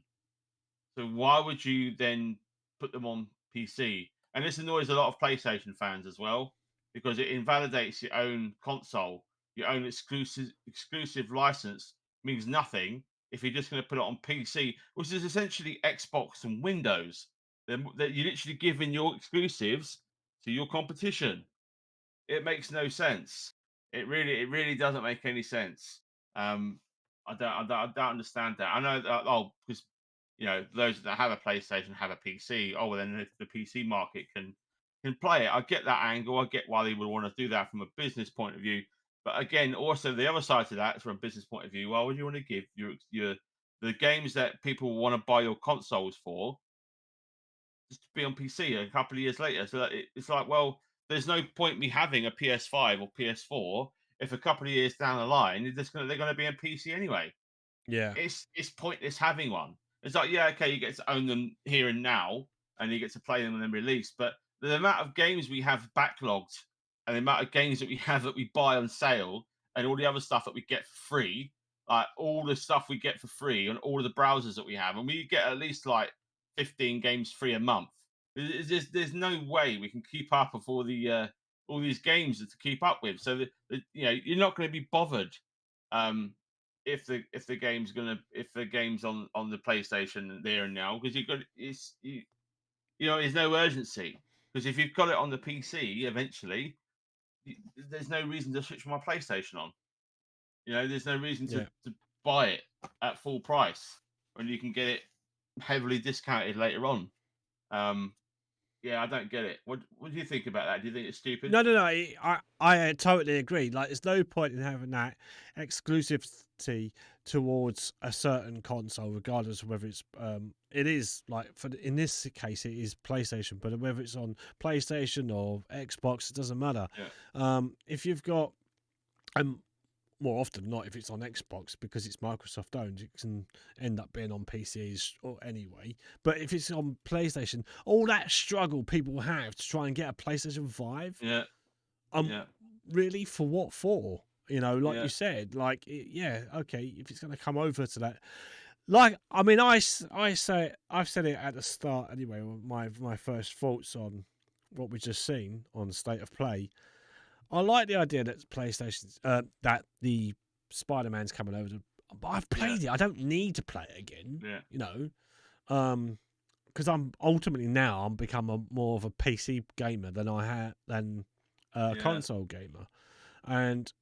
[SPEAKER 2] so why would you then put them on PC? And this annoys a lot of PlayStation fans as well because it invalidates your own console. Your own exclusive license means nothing if you're just going to put it on PC, which is essentially Xbox and Windows. That you're literally giving your exclusives to your competition. It makes no sense. It really doesn't make any sense. I don't understand that. I know that, because those that have a PlayStation have a PC. Oh, well, then the PC market can play it. I get that angle. I get why they would want to do that from a business point of view. But again, also the other side to that is from a business point of view. Why would you want to give your the games that people want to buy your consoles for just to be on PC a couple of years later? So that it's like, well, there's no point me having a PS5 or PS4 if a couple of years down the line they're going to be on PC anyway.
[SPEAKER 1] Yeah.
[SPEAKER 2] It's pointless having one. It's like, yeah, okay, you get to own them here and now, and you get to play them when they're released. But the amount of games we have backlogged, and the amount of games that we have that we buy on sale, and all the other stuff that we get for free, like all the stuff we get for free on all of the browsers that we have, and we get at least like 15 games free a month. There's no way we can keep up with all these games to keep up with. So you're not going to be bothered. If the game's on the PlayStation there and now, because there's no urgency, because if you've got it on the PC eventually, there's no reason to switch my PlayStation on. There's no reason to buy it at full price when you can get it heavily discounted later on. I don't get it. What do you think about that? Do you think it's stupid?
[SPEAKER 1] No. I totally agree. Like, there's no point in having that exclusivity towards a certain console, regardless of whether it's it is like in this case it is PlayStation, but whether it's on PlayStation or Xbox, it doesn't matter.
[SPEAKER 2] Yeah.
[SPEAKER 1] If you've got more often than not, if it's on Xbox, because it's Microsoft owned, it can end up being on PCs anyway. But if it's on PlayStation, all that struggle people have to try and get a PlayStation 5, really, for what for? Like you said, like, okay, if it's going to come over to that. Like, I mean, I've said it at the start anyway, my first thoughts on what we've just seen on State of Play. I like the idea that PlayStation's that the Spider-Man's coming over but I've played it. I don't need to play it again.
[SPEAKER 2] Yeah.
[SPEAKER 1] Because I'm become more of a PC gamer than a console gamer, and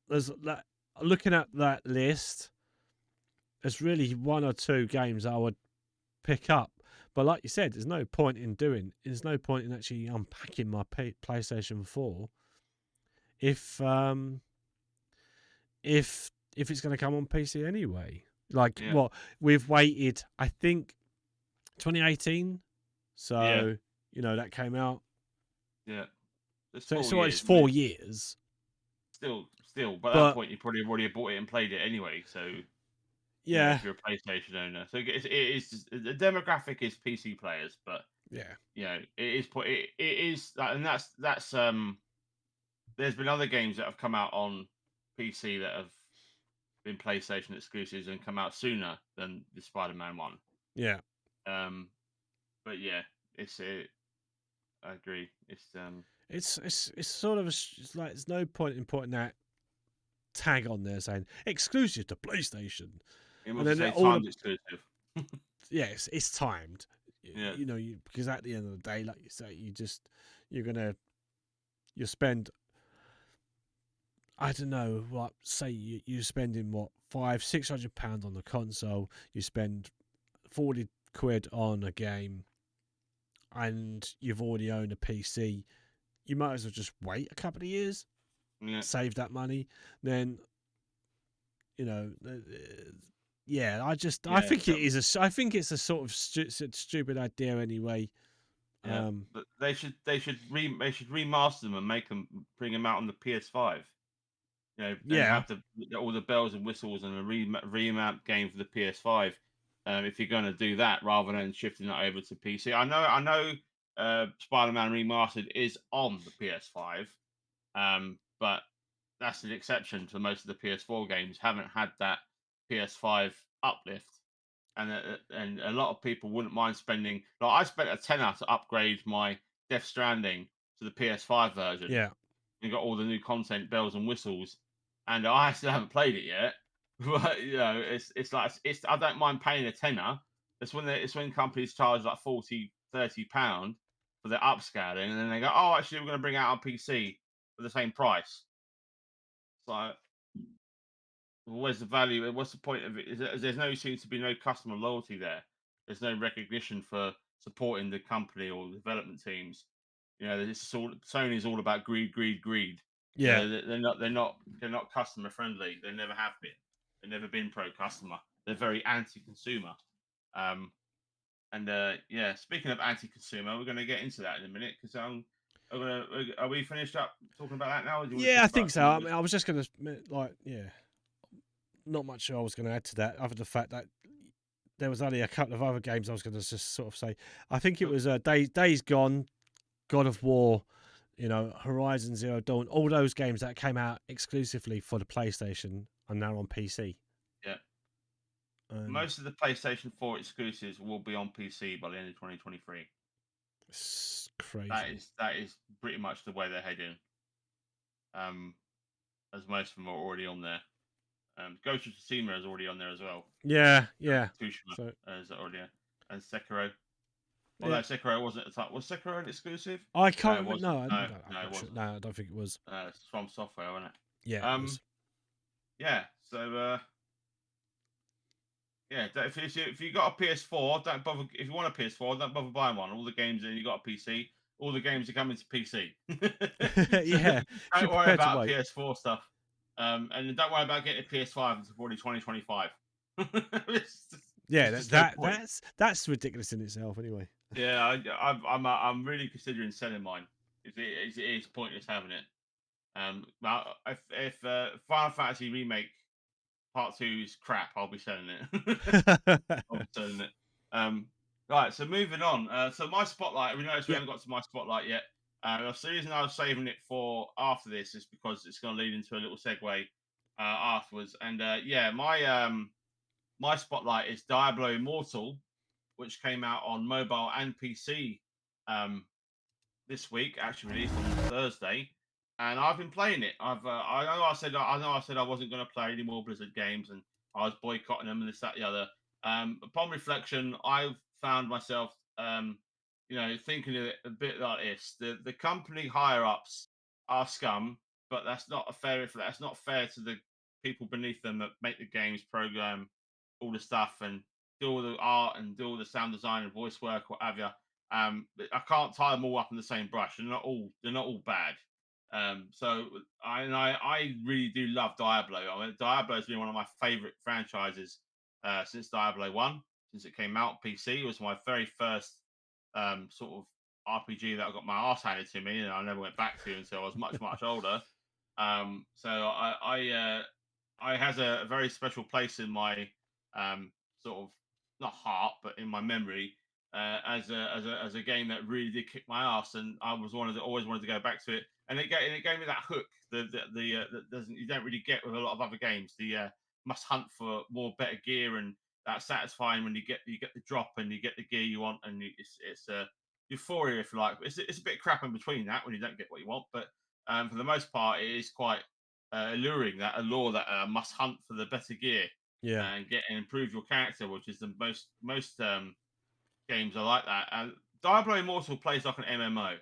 [SPEAKER 1] there's that. Looking at that list, there's really one or two games I would pick up. But like you said, there's no point in actually unpacking my PlayStation 4 if if it's going to come on PC anyway. Like what we've waited, I think 2018. So that came out.
[SPEAKER 2] Yeah.
[SPEAKER 1] So it's 4 years.
[SPEAKER 2] Still, but at that point you probably already bought it and played it anyway. So
[SPEAKER 1] yeah,
[SPEAKER 2] if you're a PlayStation owner, so it is the demographic is PC players, but it is and that's there's been other games that have come out on PC that have been PlayStation exclusives and come out sooner than the Spider-Man one.
[SPEAKER 1] Yeah.
[SPEAKER 2] But yeah, I agree.
[SPEAKER 1] It's sort of it's like there's no point in putting that tag on there saying exclusive to PlayStation.
[SPEAKER 2] It must say timed exclusive.
[SPEAKER 1] Yes, it's timed.
[SPEAKER 2] Yeah.
[SPEAKER 1] Because at the end of the day, like you say, you'll spend, I don't know, what, say you're spending what, £500-600 on the console, you spend 40 quid on a game, and you've already owned a PC, you might as well just wait a couple of years, save that money, then, I think it's a sort of stupid idea anyway.
[SPEAKER 2] Yeah, but they should remaster them and bring them out on the PS5. Have all the bells and whistles and a remap game for the PS5. If you're going to do that, rather than shifting that over to PC, I know Spider-Man Remastered is on the PS5, but that's an exception to most of the PS4 games. Haven't had that PS5 uplift. And a lot of people wouldn't mind spending. Like I spent a tenner to upgrade my Death Stranding to the PS5 version.
[SPEAKER 1] Yeah,
[SPEAKER 2] you got all the new content, bells and whistles, and I still haven't played it yet. But it's like I don't mind paying a tenner. It's when companies charge like £40-30 for the upscaling, and then they go, oh, actually, we're going to bring out our PC for the same price. It's like, where's the value? What's the point of it? Seems to be no customer loyalty there. There's no recognition for supporting the company or the development teams. Sony's all about greed.
[SPEAKER 1] Yeah,
[SPEAKER 2] they're not customer friendly. They never have been. They've never been pro customer. They're very anti-consumer. Speaking of anti-consumer, we're going to get into that in a minute because are we finished up talking about that now?
[SPEAKER 1] I think so. I mean, I was just going to not much I was going to add to that, other than the fact that there was only a couple of other games I was going to just sort of say. I think it was Days Gone, God of War, Horizon Zero Dawn, all those games that came out exclusively for the PlayStation are now on PC.
[SPEAKER 2] Yeah. Most of the PlayStation 4 exclusives will be on PC by the end of 2023.
[SPEAKER 1] It's crazy.
[SPEAKER 2] That is pretty much the way they're heading. As most of them are already on there. Ghost of Tsushima is already on there as well.
[SPEAKER 1] Yeah.
[SPEAKER 2] Tsushima is already there. And Sekiro. Although Sekiro wasn't at the time. Was Sekiro an exclusive?
[SPEAKER 1] I can't remember.
[SPEAKER 2] No, it wasn't.
[SPEAKER 1] No, I don't think it was.
[SPEAKER 2] It's from Software, wasn't it?
[SPEAKER 1] Yeah, it was.
[SPEAKER 2] Yeah, so if you got a PS4, don't bother. If you want a PS4, don't bother buying one. All the games, and you got a PC. All the games are coming to PC.
[SPEAKER 1] Yeah,
[SPEAKER 2] don't worry about PS4 stuff. And don't worry about getting a PS5 until probably 2025.
[SPEAKER 1] That's ridiculous in itself, anyway.
[SPEAKER 2] Yeah, I'm really considering selling mine. It is pointless having it. If Final Fantasy Remake Part 2 is crap, I'll be selling it. Right, so moving on. So my spotlight, we noticed we haven't got to my spotlight yet. The reason I was saving it for after this is because it's going to lead into a little segue afterwards. And my spotlight is Diablo Immortal, which came out on mobile and PC this week, actually released on Thursday. And I've been playing it. I know I said I wasn't going to play any more Blizzard games, and I was boycotting them and this, that, the other. Upon reflection, I've found myself, thinking of it a bit like this: the company higher ups are scum, but that's not fair to the people beneath them that make the games, program, all the stuff and do all the art and do all the sound design and voice work, what have you. But I can't tie them all up in the same brush. They're not all bad. So I really do love Diablo. I mean, Diablo has been one of my favorite franchises since Diablo 1, since it came out. PC. It was my very first sort of RPG that I got my ass handed to me, and I never went back to until I was much older. So I has a very special place in my sort of not heart, but in my memory as a game that really did kick my ass, and I was always wanted to go back to it, and it gave me that hook that doesn't you don't really get with a lot of other games. The must hunt for more better gear, and that's satisfying when you get the drop and you get the gear you want, and it's euphoria if you like. It's a bit crap in between that when you don't get what you want, but for the most part, it is quite alluring, that allure that must hunt for the better gear
[SPEAKER 1] Yeah.
[SPEAKER 2] and get and improve your character, which is the most games are like that. And Diablo Immortal plays like an MMO.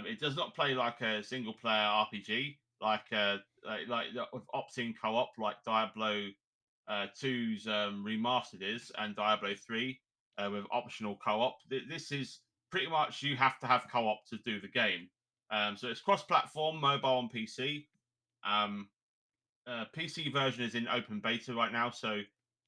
[SPEAKER 2] It does not play like a single player RPG, with opt-in co-op like Diablo 2's remastered is, and Diablo 3 with optional co-op. This is pretty much you have to have co-op to do the game. So it's cross-platform, mobile and PC. Um, PC version is in open beta right now, so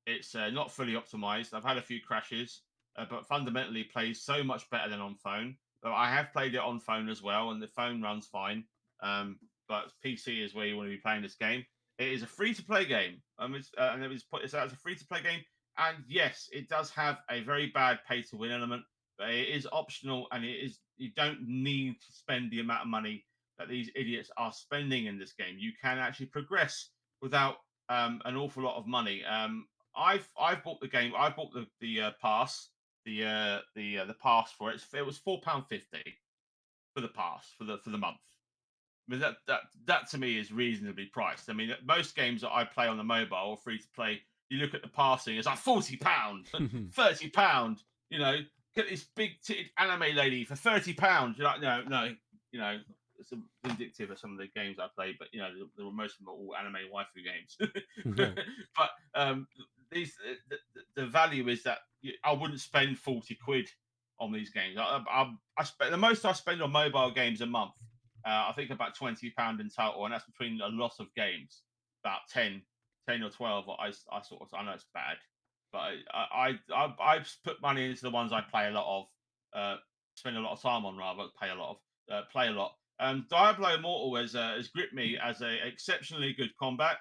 [SPEAKER 2] it's not fully optimized. I've had a few crashes, but fundamentally plays so much better than on phone. But I have played it on phone as well, and the phone runs fine. But PC is where you want to be playing this game. It is a free-to-play game, and it was put this out as a free-to-play game. And yes, it does have a very bad pay-to-win element, but it is optional, and you don't need to spend the amount of money that these idiots are spending in this game. You can actually progress without an awful lot of money. I've bought the game. I bought the pass, the pass for it. It was £4.50 for the pass for the month. I mean, that to me is reasonably priced. I mean, most games that I play on the mobile or free to play, you look at the passing, it's like £40, £30. You know, get this big titted anime lady for £30. You're like, no, you know, it's vindictive of some of the games I played, but you know, most of them are all anime waifu games. But these the value is that I wouldn't spend 40 quid on these games. I spend the most I spend on mobile games a month. I think about £20 in total, and that's between a lot of games. About 10 or 12. I know it's bad, but I put money into the ones I play a lot of, spend a lot of time on rather pay a lot of play a lot. Diablo Immortal has gripped me as a exceptionally good combat.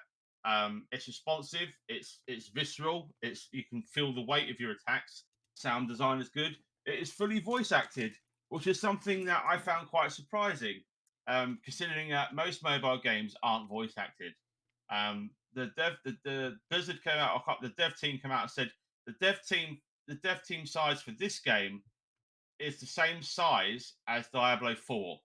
[SPEAKER 2] It's responsive. It's visceral. You can feel the weight of your attacks. Sound design is good. It is fully voice acted, which is something that I found quite surprising, considering that most mobile games aren't voice acted. The Blizzard came out. The dev team came out and said the dev team size for this game is the same size as Diablo 4.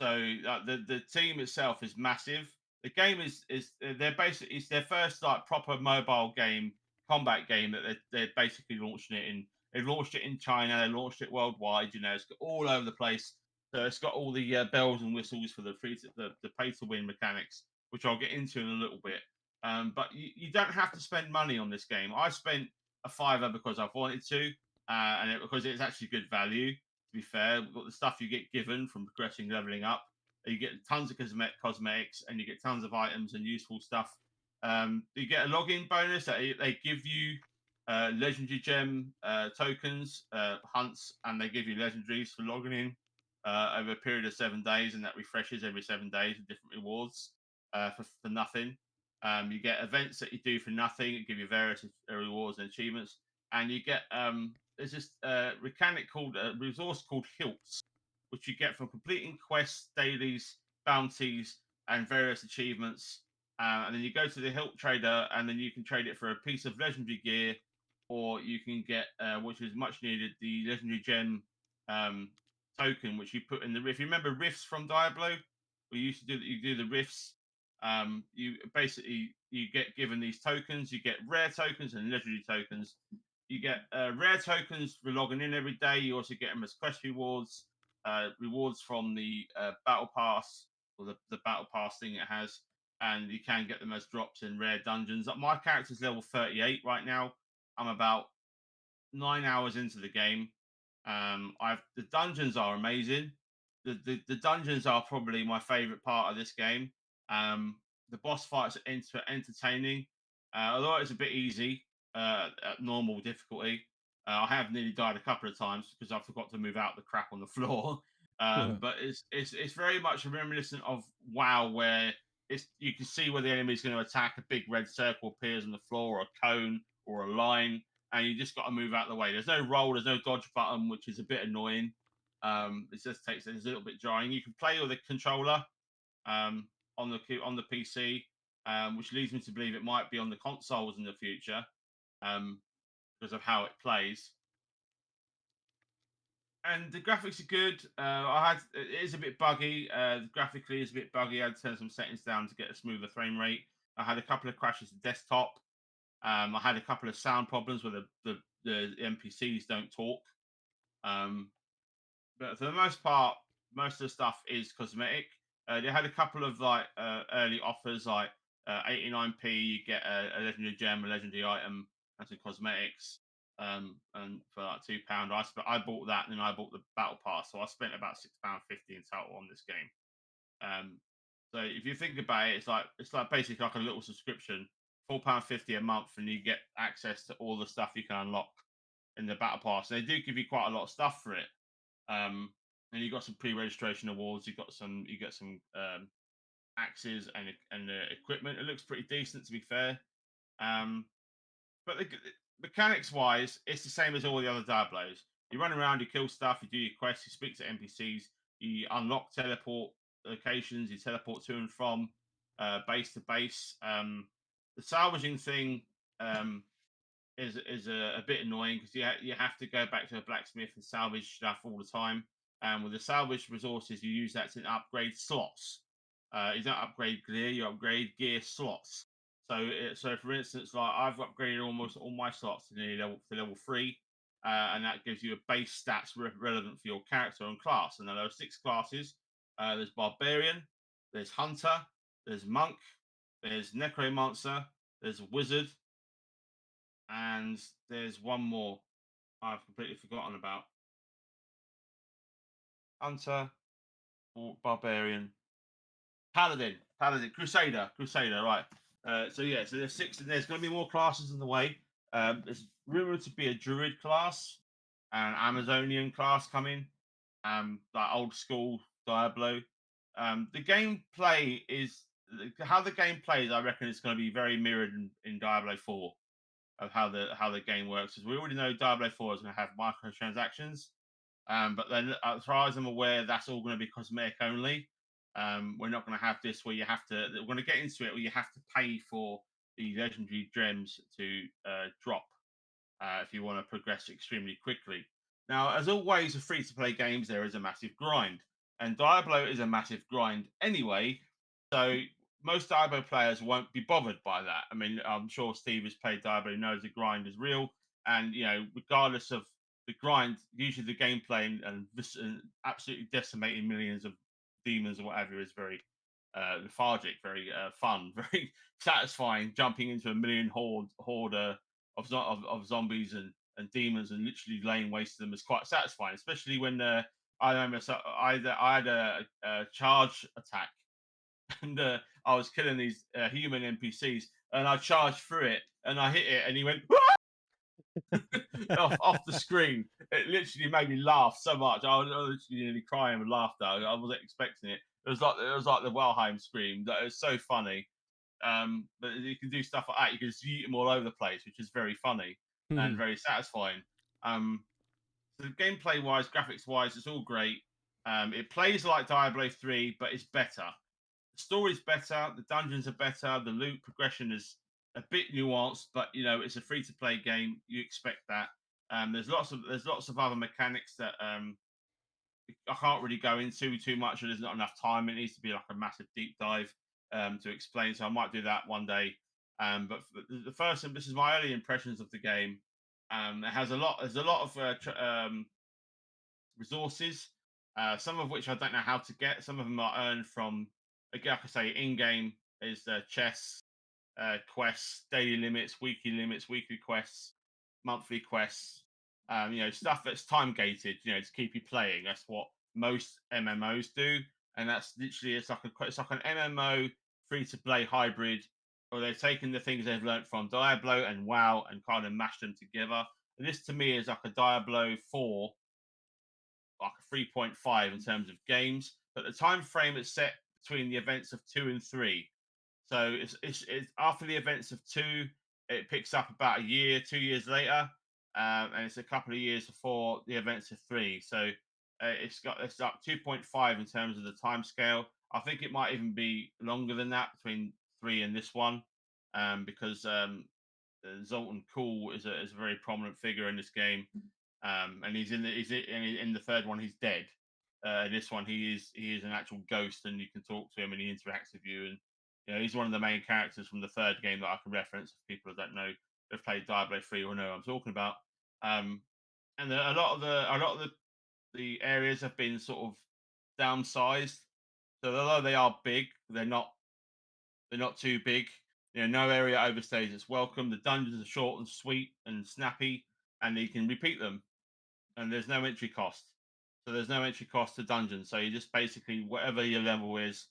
[SPEAKER 2] So the team itself is massive. The game is they're basically it's their first like proper mobile game, combat game that they're basically launching it in. They launched it in China. They launched it worldwide. You know, it's got all over the place. So it's got all the bells and whistles for the pay to win mechanics, which I'll get into in a little bit. But you don't have to spend money on this game. I spent a fiver because I've wanted to, because it's actually good value. To be fair, we've got the stuff you get given from progressing, leveling up. You get tons of cosmetics, and you get tons of items and useful stuff. You get a login bonus that they give you legendary gem tokens, hunts, and they give you legendaries for logging in over a period of 7 days, and that refreshes every 7 days with different rewards for nothing. You get events that you do for nothing. It give you various rewards and achievements, and you get there's this mechanic called resource called hilts, which you get from completing quests, dailies, bounties, and various achievements. And then you go to the hilt trader, and then you can trade it for a piece of legendary gear, or you can get, which is much needed, the legendary gem token, which you put in the rift. You remember rifts from Diablo? We used to do that. You do the rifts. You get given these tokens. You get rare tokens and legendary tokens. You get rare tokens for logging in every day. You also get them as quest rewards, rewards from the battle pass, or the battle pass thing it has. and you can get the most drops in rare dungeons. My character's level 38 right now. I'm about 9 hours into the game. I've the dungeons are amazing. The dungeons are probably my favorite part of this game. The boss fights are entertaining, although it's a bit easy at normal difficulty. I have nearly died a couple of times because I forgot to move out the crap on the floor. But it's very much reminiscent of WoW, where you can see where the enemy is going to attack. A big red circle appears on the floor, or a cone, or a line, and you just got to move out of the way. There's no roll, there's no dodge button, which is a bit annoying. It just takes it's a little bit jarring. You can play with a controller um, on the PC, which leads me to believe it might be on the consoles in the future because of how it plays. And the graphics are good. It is a bit buggy. Graphically, it's a bit buggy. I had to turn some settings down to get a smoother frame rate. I had a couple of crashes to desktop. I had a couple of sound problems where the NPCs don't talk. But for the most part, most of the stuff is cosmetic. They had a couple of early offers, like 89p, you get a legendary gem, a legendary item, and some cosmetics. And for like £2, I bought that, and then I bought the battle pass, so I spent about £6.50 in total on this game. So if you think about it, it's like basically like a little subscription, £4.50 a month, and you get access to all the stuff you can unlock in the battle pass. They do give you quite a lot of stuff for it. And you got some pre-registration awards. You get some axes and equipment. It looks pretty decent, to be fair. But mechanics wise, it's the same as all the other Diablos. You run around, you kill stuff, you do your quests, you speak to NPCs, you unlock teleport locations, you teleport to and from base to base. The salvaging thing is a bit annoying because you have to go back to a blacksmith and salvage stuff all the time. And with the salvage resources, you use that to upgrade slots. You don't upgrade gear; you upgrade gear slots. So for instance, like I've upgraded almost all my slots to nearly level 3, and that gives you a base stats relevant for your character and class. And there are 6 classes. There's barbarian, there's hunter, there's monk, there's necromancer, there's wizard, and there's one more I've completely forgotten about. Hunter, barbarian, paladin, crusader, right. So yeah, so there's 6, and there's going to be more classes in the way. There's rumored to be a druid class, an Amazonian class coming, like old school Diablo. The gameplay is how the game plays. I reckon it's going to be very mirrored in Diablo 4 of how the game works. Because we already know Diablo 4 is going to have microtransactions, but then as far as I'm aware, that's all going to be cosmetic only. We're not going to have this where you have to. We're going to get into it where you have to pay for the legendary gems to drop if you want to progress extremely quickly. Now, as always, with free-to-play games, there is a massive grind, and Diablo is a massive grind anyway. So most Diablo players won't be bothered by that. I mean, I'm sure Steve has played Diablo, he knows the grind is real, and regardless of the grind, usually the gameplay and absolutely decimating millions of demons or whatever is very lethargic, very fun, very satisfying. Jumping into a million horde of zombies and demons and literally laying waste to them is quite satisfying, especially when I remember I had a charge attack and I was killing these human NPCs and I charged through it and I hit it and he went off the screen. It literally made me laugh so much. I was literally nearly crying with laughter. I wasn't expecting it. It was like the Wilhelm scream. That was so funny. But you can do stuff like that. You can just yeet them all over the place, which is very funny and very satisfying. So gameplay wise, graphics wise, it's all great. It plays like Diablo 3, but it's better. The story's better, the dungeons are better, the loot progression is a bit nuanced, but it's a free to play game. You expect that. There's lots of other mechanics that I can't really go into too much, or there's not enough time. It needs to be like a massive deep dive to explain. So I might do that one day. But the first, this is my early impressions of the game. It has a lot. There's a lot of resources, some of which I don't know how to get. Some of them are earned from, again, like I say, in game. is chests, quests, daily limits, weekly quests, monthly quests. Stuff that's time gated. To keep you playing. That's what most MMOs do, and that's literally it's like an MMO free to play hybrid, or they've taken the things they've learned from Diablo and WoW and kind of mashed them together. And this to me is like a Diablo 4, like a 3.5 in terms of games, but the time frame is set between the events of 2 and 3. So it's after the events of 2, it picks up about a year, 2 years later, and it's a couple of years before the events of 3. So it's up 2.5 in terms of the time scale. I think it might even be longer than that between 3 and this one, because Zoltan Cool is a very prominent figure in this game, and in the third one he's dead. In this one he is an actual ghost, and you can talk to him and he interacts with you, and he's one of the main characters from the third game that I can reference if people that don't know have played Diablo 3 or know what I'm talking about. And a lot of the areas have been sort of downsized, so although they are big, they're not too big. No area overstays its welcome. The dungeons are short and sweet and snappy, and you can repeat them. And there's no entry cost. So there's no entry cost to dungeons. So you just basically whatever your level is,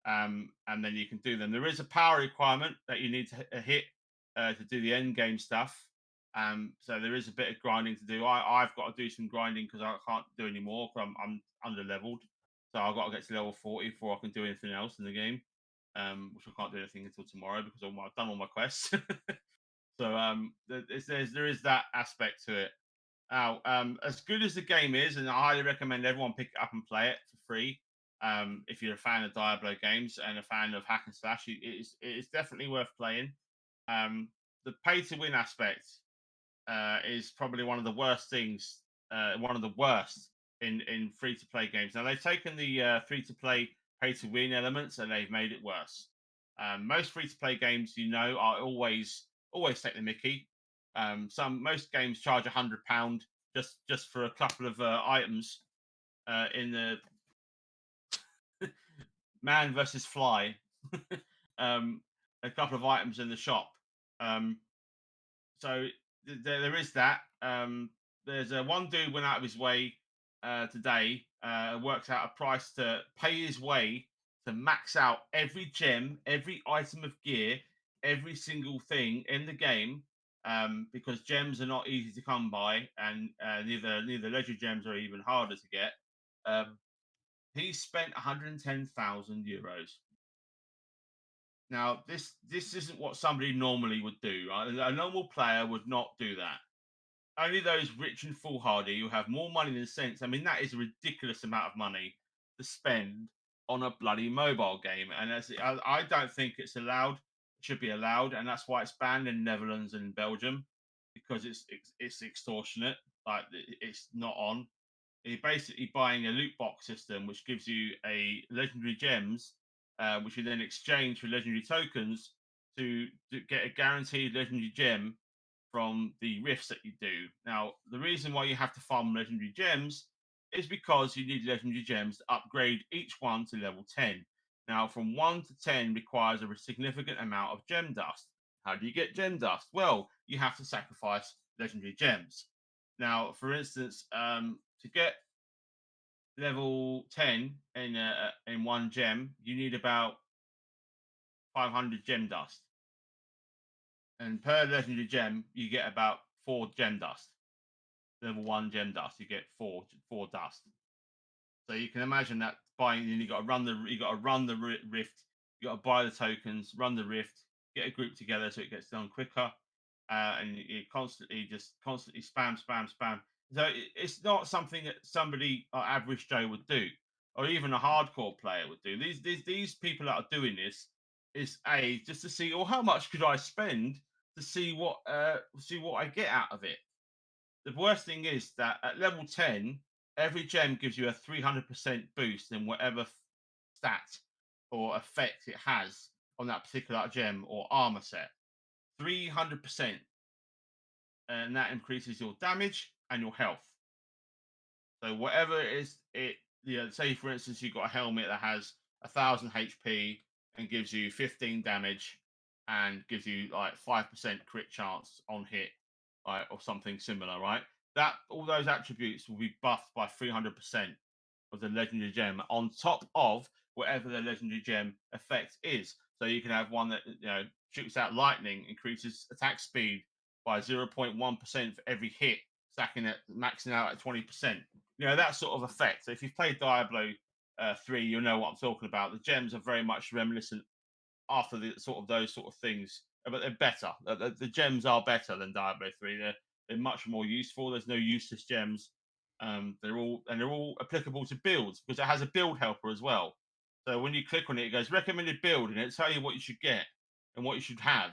[SPEAKER 2] and then you can do them. There is a power requirement that you need to hit to do the end game stuff. So there is a bit of grinding to do. I've got to do some grinding because I can't do any more because I'm under leveled. So I've got to get to level 40 before I can do anything else in the game. Which I can't do anything until tomorrow because I've done all my quests. So there is that aspect to it. Now, as good as the game is, and I highly recommend everyone pick it up and play it for free. If you're a fan of Diablo games and a fan of hack and slash, it is definitely worth playing. The pay to win aspect is probably one of the worst things, one of the worst in free to play games. Now they've taken the free to play pay to win elements and they've made it worse. Most free to play games, are always take the mickey. Most games charge £100 just for a couple of items in the man versus fly. A couple of items in the shop. So there is that. There's one dude went out of his way today, works out a price to pay his way to max out every gem, every item of gear, every single thing in the game, because gems are not easy to come by, and neither legendary gems are even harder to get. He spent 110,000 euros. Now, this isn't what somebody normally would do, right? A normal player would not do that. Only those rich and foolhardy who have more money than sense. I mean, that is a ridiculous amount of money to spend on a bloody mobile game, and I don't think it's allowed. It should be allowed, and that's why it's banned in Netherlands and Belgium, because it's extortionate. Like it's not on. You're basically buying a loot box system, which gives you a legendary gems, which you then exchange for legendary tokens to get a guaranteed legendary gem from the rifts that you do. Now, the reason why you have to farm legendary gems is because you need legendary gems to upgrade each one to level 10. Now, from 1 to 10 requires a significant amount of gem dust. How do you get gem dust? Well, you have to sacrifice legendary gems. Now, for instance, to get level 10 in one gem, you need about 500 gem dust. And per legendary gem, you get about 4 gem dust. Level 1 gem dust, you get four dust. So you can imagine that buying, you got to run the rift, you got to buy the tokens, run the rift, get a group together so it gets done quicker, and you constantly spam. So it's not something that somebody average Joe would do, or even a hardcore player would do. These people that are doing this is just to see, how much could I spend to see what I get out of it. The worst thing is that at level 10, every gem gives you a 300% boost in whatever stat or effect it has on that particular gem or armor set. 300%. And that increases your damage and your health. So whatever it is, say for instance, you've got a helmet that has 1,000 HP and gives you 15 damage and gives you like 5% crit chance on hit, right, or something similar, right? That all those attributes will be buffed by 300% of the legendary gem on top of whatever the legendary gem effect is. So you can have one that shoots out lightning, increases attack speed by 0.1% for every hit, stacking it, maxing out at 20%. That sort of effect. So if you've played Diablo 3, you'll know what I'm talking about. The gems are very much reminiscent after the sort of those sort of things, but they're better. The gems are better than Diablo 3. They're much more useful. There's no useless gems. They're all applicable to builds because it has a build helper as well. So when you click on it, it goes recommended build, and it'll tell you what you should get and what you should have,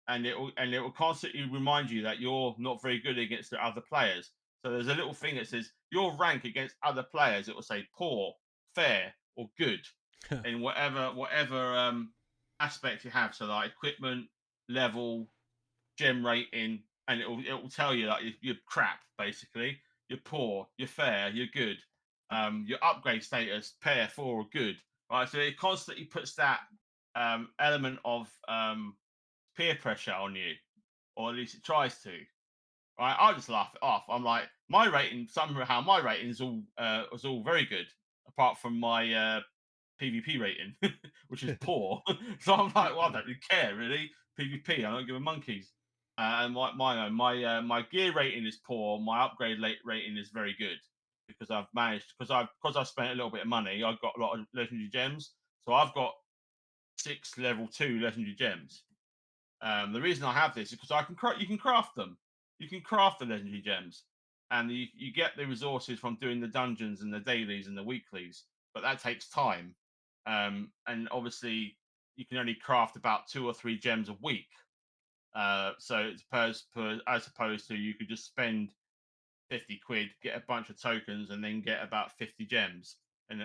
[SPEAKER 2] and it will constantly remind you that you're not very good against the other players. So there's a little thing that says your rank against other players. It will say poor, fair, or good, in whatever aspect you have. So like equipment, level, gem rating, and it will tell you that you're crap basically. You're poor, you're fair, you're good. Your upgrade status, pair, four, or good. Right. So it constantly puts that element of peer pressure on you, or at least it tries to. Right. I just laugh it off. I'm like, my rating somehow my rating is all was all very good, apart from my PvP rating, which is poor. So I'm like, well, I don't really care really. PvP, I don't give a monkeys. And my gear rating is poor. My upgrade rating is very good because I've managed because I've spent a little bit of money. I've got a lot of legendary gems, so I've got 6 level 2 legendary gems. The reason I have this is because you can craft them. You can craft the legendary gems, and you get the resources from doing the dungeons and the dailies and the weeklies. But that takes time, and obviously you can only craft about 2 or 3 gems a week. So it's as opposed to you could just spend 50 quid, get a bunch of tokens, and then get about 50 gems and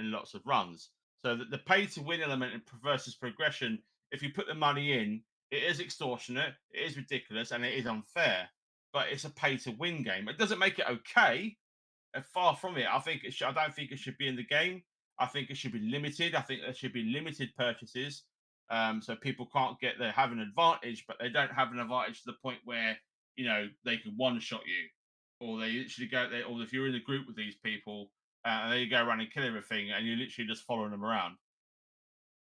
[SPEAKER 2] lots of runs. So the pay to win element versus progression, if you put the money in, it is extortionate, it is ridiculous, and it is unfair. But it's a pay to win game. It doesn't make it okay. Far from it. I don't think it should be in the game. I think it should be limited. I think there should be limited purchases, so people can't have an advantage, but they don't have an advantage to the point where they can one shot you, or they literally go there. Or if you're in a group with these people, and they go around and kill everything, and you're literally just following them around.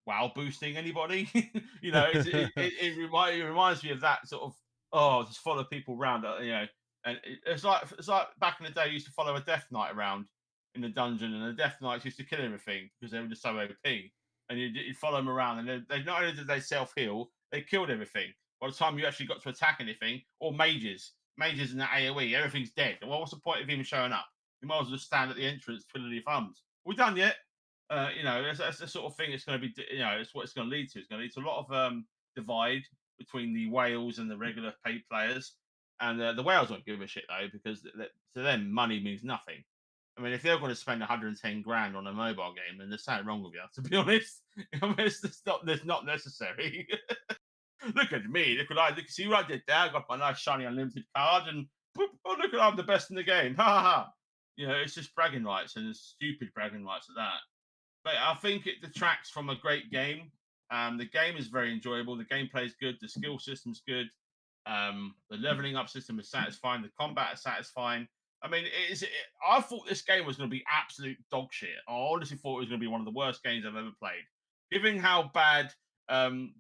[SPEAKER 2] Wow, boosting anybody? It reminds me of that sort of just follow people around, and it's like back in the day, you used to follow a Death Knight around in the dungeon, and the Death Knights used to kill everything because they were just so OP. And you'd follow them around, and they not only did they self heal, they killed everything. By the time you actually got to attack anything, or mages in the AOE, everything's dead. Well, what's the point of even showing up? You might as well just stand at the entrance, twiddling your thumbs. We done yet? That's the sort of thing it's going to be. It's what it's going to lead to. It's going to lead to a lot of divide between the whales and the regular paid players. And the whales won't give a shit though, because to them money means nothing. I mean, if they're going to spend 110 grand on a mobile game, then there's something wrong with you. To be honest, it's not necessary. Look at me. Look what see what I did there. I got my nice shiny unlimited card, and look at I'm the best in the game. Ha ha ha. It's just bragging rights, and it's stupid bragging rights at that. But I think it detracts from a great game. The game is very enjoyable. The gameplay is good. The skill system's good. The leveling up system is satisfying. The combat is satisfying. I mean, I thought this game was going to be absolute dog shit. I honestly thought it was going to be one of the worst games I've ever played. Given how bad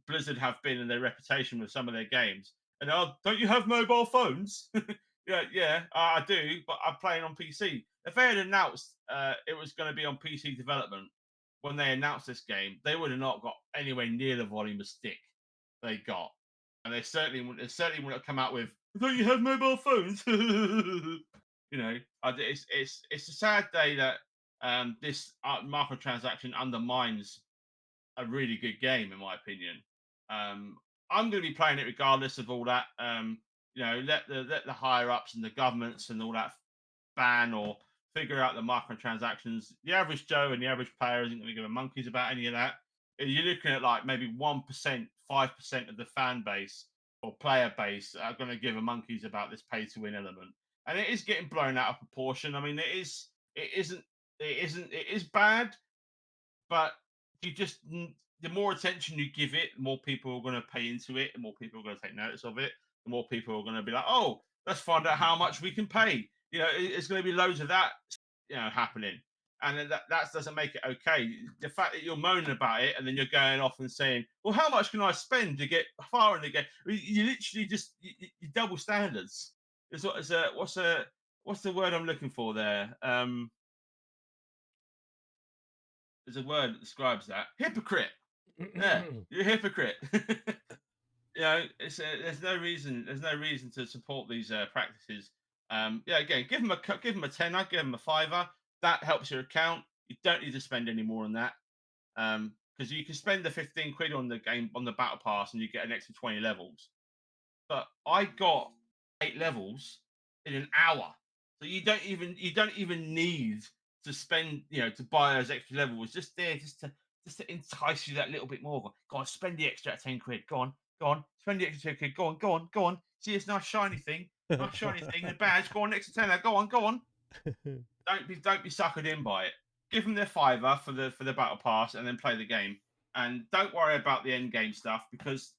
[SPEAKER 2] Blizzard have been in their reputation with some of their games. And don't you have mobile phones? yeah, I do, but I'm playing on PC. If they had announced it was going to be on PC development when they announced this game, they would have not got anywhere near the volume of stick they got, and they certainly wouldn't have come out with "Don't you have mobile phones?" It's a sad day that this microtransaction undermines a really good game, in my opinion. I'm going to be playing it regardless of all that. Let the higher ups and the governments and all that ban or figure out the microtransactions. The average Joe and the average player isn't going to give a monkeys about any of that. You're looking at like maybe 1%, 5% of the fan base or player base are going to give a monkeys about this pay to win element, and it is getting blown out of proportion. I mean, it is bad, but you just the more attention you give it, the more people are going to pay into it, the more people are going to take notice of it, the more people are going to be like, oh, let's find out how much we can pay. It's going to be loads of that, happening. And then that doesn't make it okay. The fact that you're moaning about it and then you're going off and saying, well, how much can I spend to get far in the game? You literally just you double standards. What's the word I'm looking for there? There's a word that describes that. Hypocrite. Yeah, you're a hypocrite. There's no reason. There's no reason to support these practices. Again, give them a tenner, give them a fiver. That helps your account. You don't need to spend any more on that. Because you can spend the 15 quid on the game on the battle pass and you get an extra 20 levels. But I got 8 levels in an hour. So you don't even need to spend, to buy those extra levels. Just there, just to entice you that little bit more. Go on, spend the extra 10 quid. Go on, spend the extra 10 quid. Go on. See this nice shiny thing, a badge. Go on, extra tenner. Go on. Don't be suckered in by it. Give them their fiver for the battle pass and then play the game. And don't worry about the end game stuff, because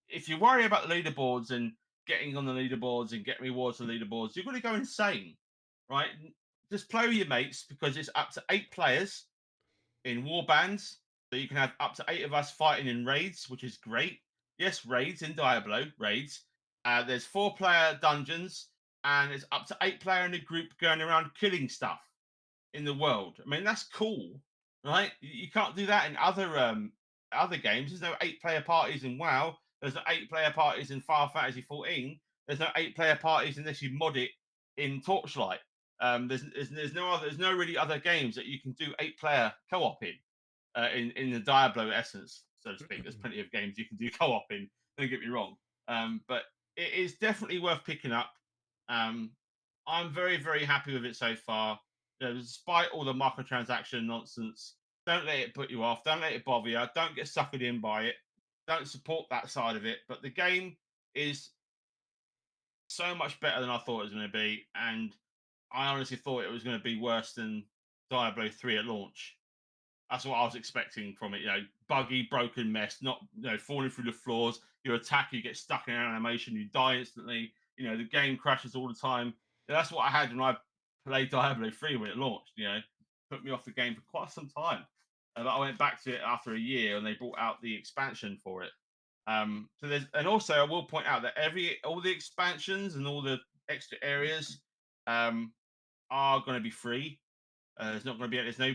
[SPEAKER 2] if you worry about the leaderboards and getting on the leaderboards and getting rewards on the leaderboards, you're going to go insane, right? Just play with your mates, because it's up to 8 players in war bands. So you can have up to 8 of us fighting in raids, which is great. Yes, raids in Diablo, raids. There's 4-player dungeons, and it's up to 8 player in a group going around killing stuff in the world. I mean, that's cool, right? You can't do that in other games. There's no 8-player parties in WoW. There's no 8-player parties in Final Fantasy 14. There's no 8-player parties unless you mod it in Torchlight. There's no really other games that you can do 8-player co-op in the Diablo essence, so to speak. There's plenty of games you can do co-op in. Don't get me wrong, but it is definitely worth picking up. I'm very, very happy with it so far. Despite all the microtransaction nonsense, don't let it put you off. Don't let it bother you. Don't get suckered in by it. Don't support that side of it. But the game is so much better than I thought it was going to be, and I honestly thought it was going to be worse than Diablo 3 at launch. That's what I was expecting from it. Buggy, broken mess, not falling through the floors. You attack, you get stuck in an animation, you die instantly. The game crashes all the time. That's what I had when I played Diablo 3 when it launched. Put me off the game for quite some time. But I went back to it after a year, and they brought out the expansion for it. And also I will point out that all the expansions and all the extra areas are going to be free. There's no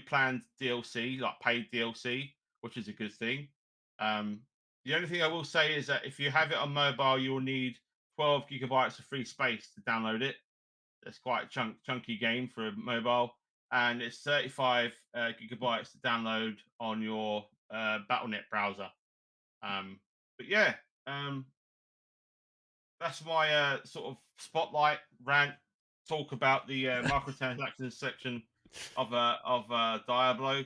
[SPEAKER 2] planned DLC, like paid DLC, which is a good thing. The only thing I will say is that if you have it on mobile, you'll need 12 gigabytes of free space to download it. It's quite a chunky game for a mobile, and it's 35 gigabytes to download on your Battle.net browser. But yeah, that's my sort of spotlight rant talk about the microtransactions section of Diablo.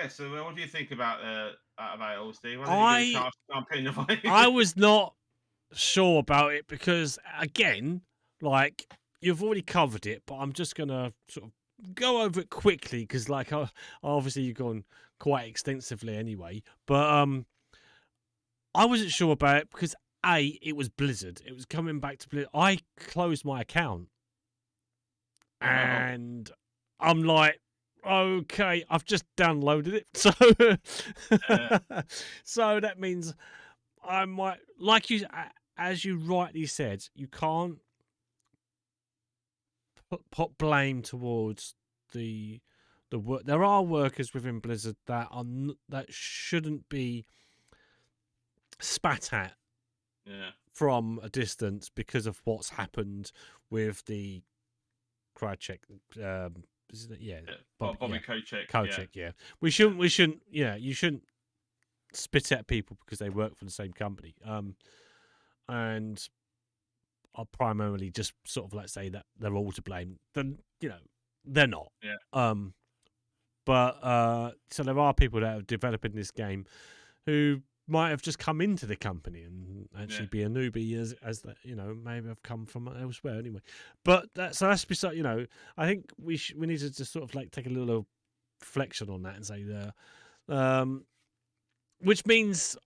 [SPEAKER 2] So what do you think about it all, Steve? Why don't you get a chance to jump in?
[SPEAKER 1] I was not sure about it because, again, like, you've already covered it, but I'm just gonna sort of go over it quickly because, like, obviously you've gone quite extensively anyway. But I wasn't sure about it because it was Blizzard. It was coming back to Blizzard. I closed my account, and I'm like, okay, I've just downloaded it, so that means I might, like you, as you rightly said, you can't put blame towards the work. There are workers within Blizzard that shouldn't be spat at from a distance because of what's happened with the Krychek.
[SPEAKER 2] Bobby Kotick.
[SPEAKER 1] Kotick, yeah. We shouldn't. Yeah, you shouldn't spit at people because they work for the same company. And I'll primarily just sort of like say that they're all to blame. Then they're not.
[SPEAKER 2] Yeah.
[SPEAKER 1] But so there are people that are developing this game who might have just come into the company and actually be a newbie as that, maybe have come from elsewhere anyway. But that's beside, I think we need to just sort of like take a little reflection on that and say which means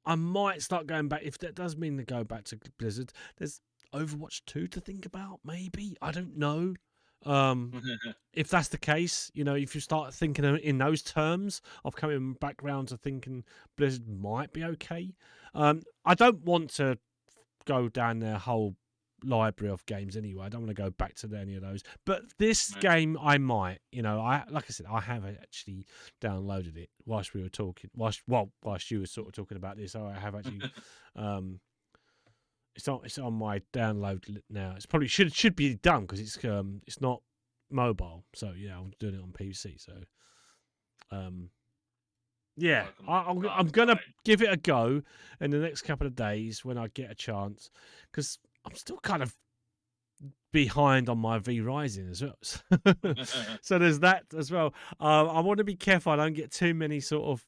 [SPEAKER 1] I might start going back. If that does mean to go back to Blizzard, there's Overwatch 2 to think about. Maybe, I don't know. If that's the case, if you start thinking in those terms of coming back round to thinking Blizzard might be okay. I don't want to go down their whole library of games anyway. I don't want to go back to any of those. But this game, I might. Like I said, I have actually downloaded it whilst we were talking. Whilst you were sort of talking about this, I have actually. It's on my download now. It's probably should be done because it's not mobile. So yeah, I'm doing it on PC. So yeah, I'm gonna give it a go in the next couple of days when I get a chance, because I'm still kind of behind on my V Rising as well. So there's that as well. I want to be careful I don't get too many sort of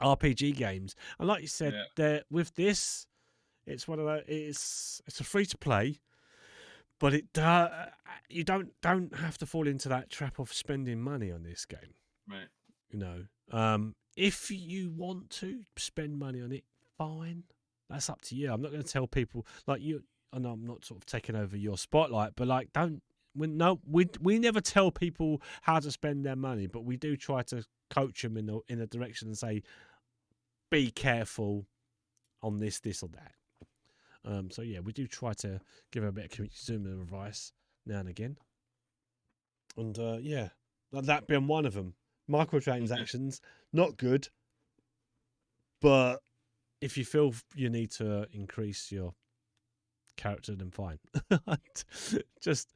[SPEAKER 1] RPG games. And like you said, with this, it's one of those. It's a free to play, but you don't have to fall into that trap of spending money on this game.
[SPEAKER 2] Right.
[SPEAKER 1] If you want to spend money on it, fine. That's up to you. I'm not going to tell people like you. I know I'm not sort of taking over your spotlight, but like, we never tell people how to spend their money, but we do try to coach them in a direction and say, be careful on this or that. So yeah, we do try to give a bit of consumer advice now and again. And yeah, that being one of them. Microtransactions, not good. But if you feel you need to increase your character, then fine. just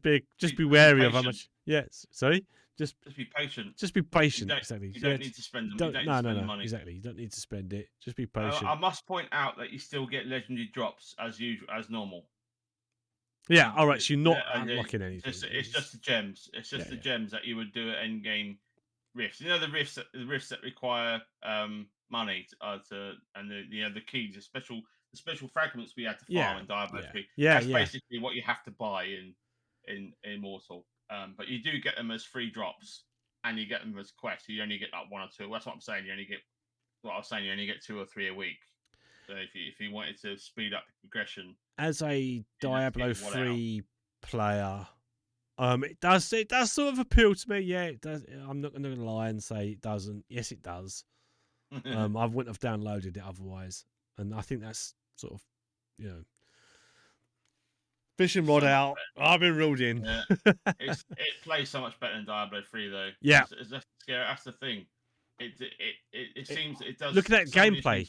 [SPEAKER 1] be wary of how much. Yes, sorry. Just
[SPEAKER 2] be patient.
[SPEAKER 1] Just be patient. Exactly.
[SPEAKER 2] You don't need to spend them. No, money.
[SPEAKER 1] Exactly. You don't need to spend it. Just be patient.
[SPEAKER 2] I must point out that you still get legendary drops as usual, as normal.
[SPEAKER 1] Yeah. All right. So you're not unlocking anything.
[SPEAKER 2] It's just the gems. It's just the gems that you would do at end game rifts. You know the rifts that require money and the keys, the special fragments we had to farm in Diablo 3. That's basically what you have to buy in Immortal. But you do get them as free drops, and you get them as quests. You only get like one or two. That's what I'm saying. You only get 2 or 3 a week. So if you wanted to speed up the progression,
[SPEAKER 1] as a Diablo 3 player, it does sort of appeal to me. Yeah, it does. I'm not going to lie and say it doesn't. Yes, it does. I wouldn't have downloaded it otherwise, and I think that's sort of, fishing rod out. I've been ruled in.
[SPEAKER 2] Yeah. It plays so much better than Diablo 3 though.
[SPEAKER 1] Yeah,
[SPEAKER 2] that's the thing. It seems it does.
[SPEAKER 1] Look at that gameplay.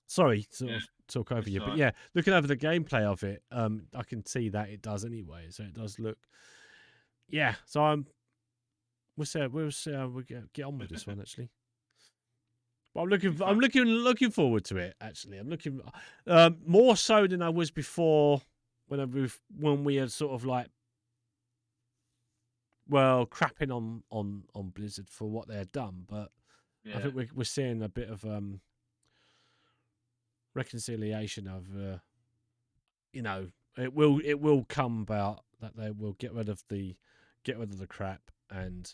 [SPEAKER 1] Sorry, sort of talk over you, but yeah, looking over the gameplay of it, I can see that it does anyway. So it does look. Yeah, so we'll see how we get on with this one actually. But I'm looking forward to it. Actually, I'm looking more so than I was before when we had sort of like, crapping on Blizzard for what they had done. But I think we're seeing a bit of reconciliation of it will come about that they will get rid of the crap and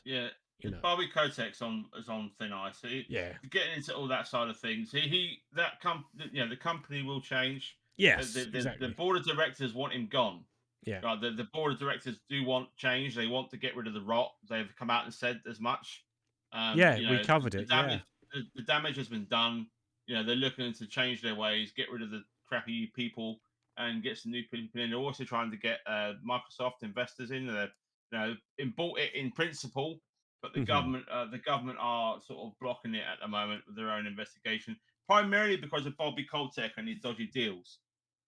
[SPEAKER 2] Bobby Kotick's is on thin ice. Getting into all that side of things. The company will change.
[SPEAKER 1] Yes, exactly.
[SPEAKER 2] The board of directors want him gone.
[SPEAKER 1] Yeah,
[SPEAKER 2] the board of directors do want change. They want to get rid of the rot. They've come out and said as much.
[SPEAKER 1] We covered it.
[SPEAKER 2] The damage has been done. They're looking to change their ways, get rid of the crappy people, and get some new people in. They're also trying to get Microsoft investors in. Bought it in principle, but the government are sort of blocking it at the moment with their own investigation, primarily because of Bobby Kotick and his dodgy deals,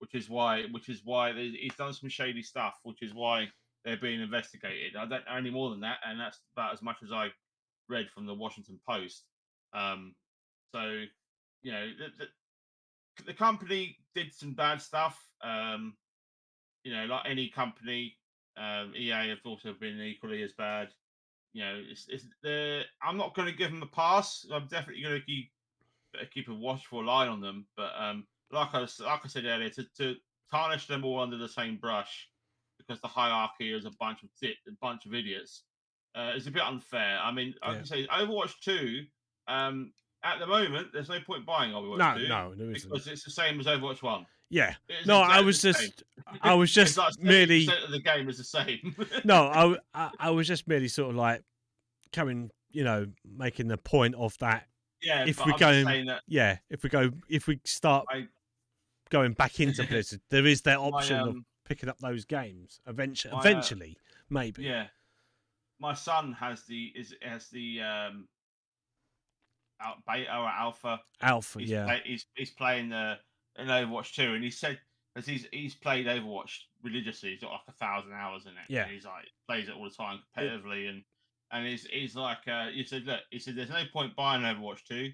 [SPEAKER 2] which is why he's done some shady stuff, which is why they're being investigated. I don't know any more than that, and that's about as much as I read from the Washington Post. So, the company did some bad stuff. Like any company, EA have also been equally as bad. I'm not going to give them a pass. I'm definitely going to keep a watchful eye on them. But like I said earlier, to tarnish them all under the same brush because the hierarchy is a bunch of idiots. is a bit unfair. I mean, I can say Overwatch 2. At the moment, there's no point buying Overwatch 2
[SPEAKER 1] no, there isn't.
[SPEAKER 2] because it's the same as Overwatch 1.
[SPEAKER 1] Yeah.
[SPEAKER 2] It is
[SPEAKER 1] No,
[SPEAKER 2] exactly the same.
[SPEAKER 1] I was
[SPEAKER 2] It's
[SPEAKER 1] just
[SPEAKER 2] like
[SPEAKER 1] merely
[SPEAKER 2] 70% of the game is the same.
[SPEAKER 1] no, I was just merely sort of like coming, making the point of that.
[SPEAKER 2] Yeah,
[SPEAKER 1] If
[SPEAKER 2] but
[SPEAKER 1] we're
[SPEAKER 2] I'm just
[SPEAKER 1] going,
[SPEAKER 2] saying that
[SPEAKER 1] if we start going back into Blizzard, there is that
[SPEAKER 2] my
[SPEAKER 1] option of picking up those games eventually.
[SPEAKER 2] my,
[SPEAKER 1] Eventually, maybe.
[SPEAKER 2] yeah, my son has the beta or alpha.
[SPEAKER 1] Alpha, yeah.
[SPEAKER 2] He's playing in Overwatch 2, and he said as he's played Overwatch religiously. He's got like 1,000 hours in it.
[SPEAKER 1] Yeah.
[SPEAKER 2] And he's like plays it all the time competitively, and he's like he said, look, he said there's no point buying Overwatch 2.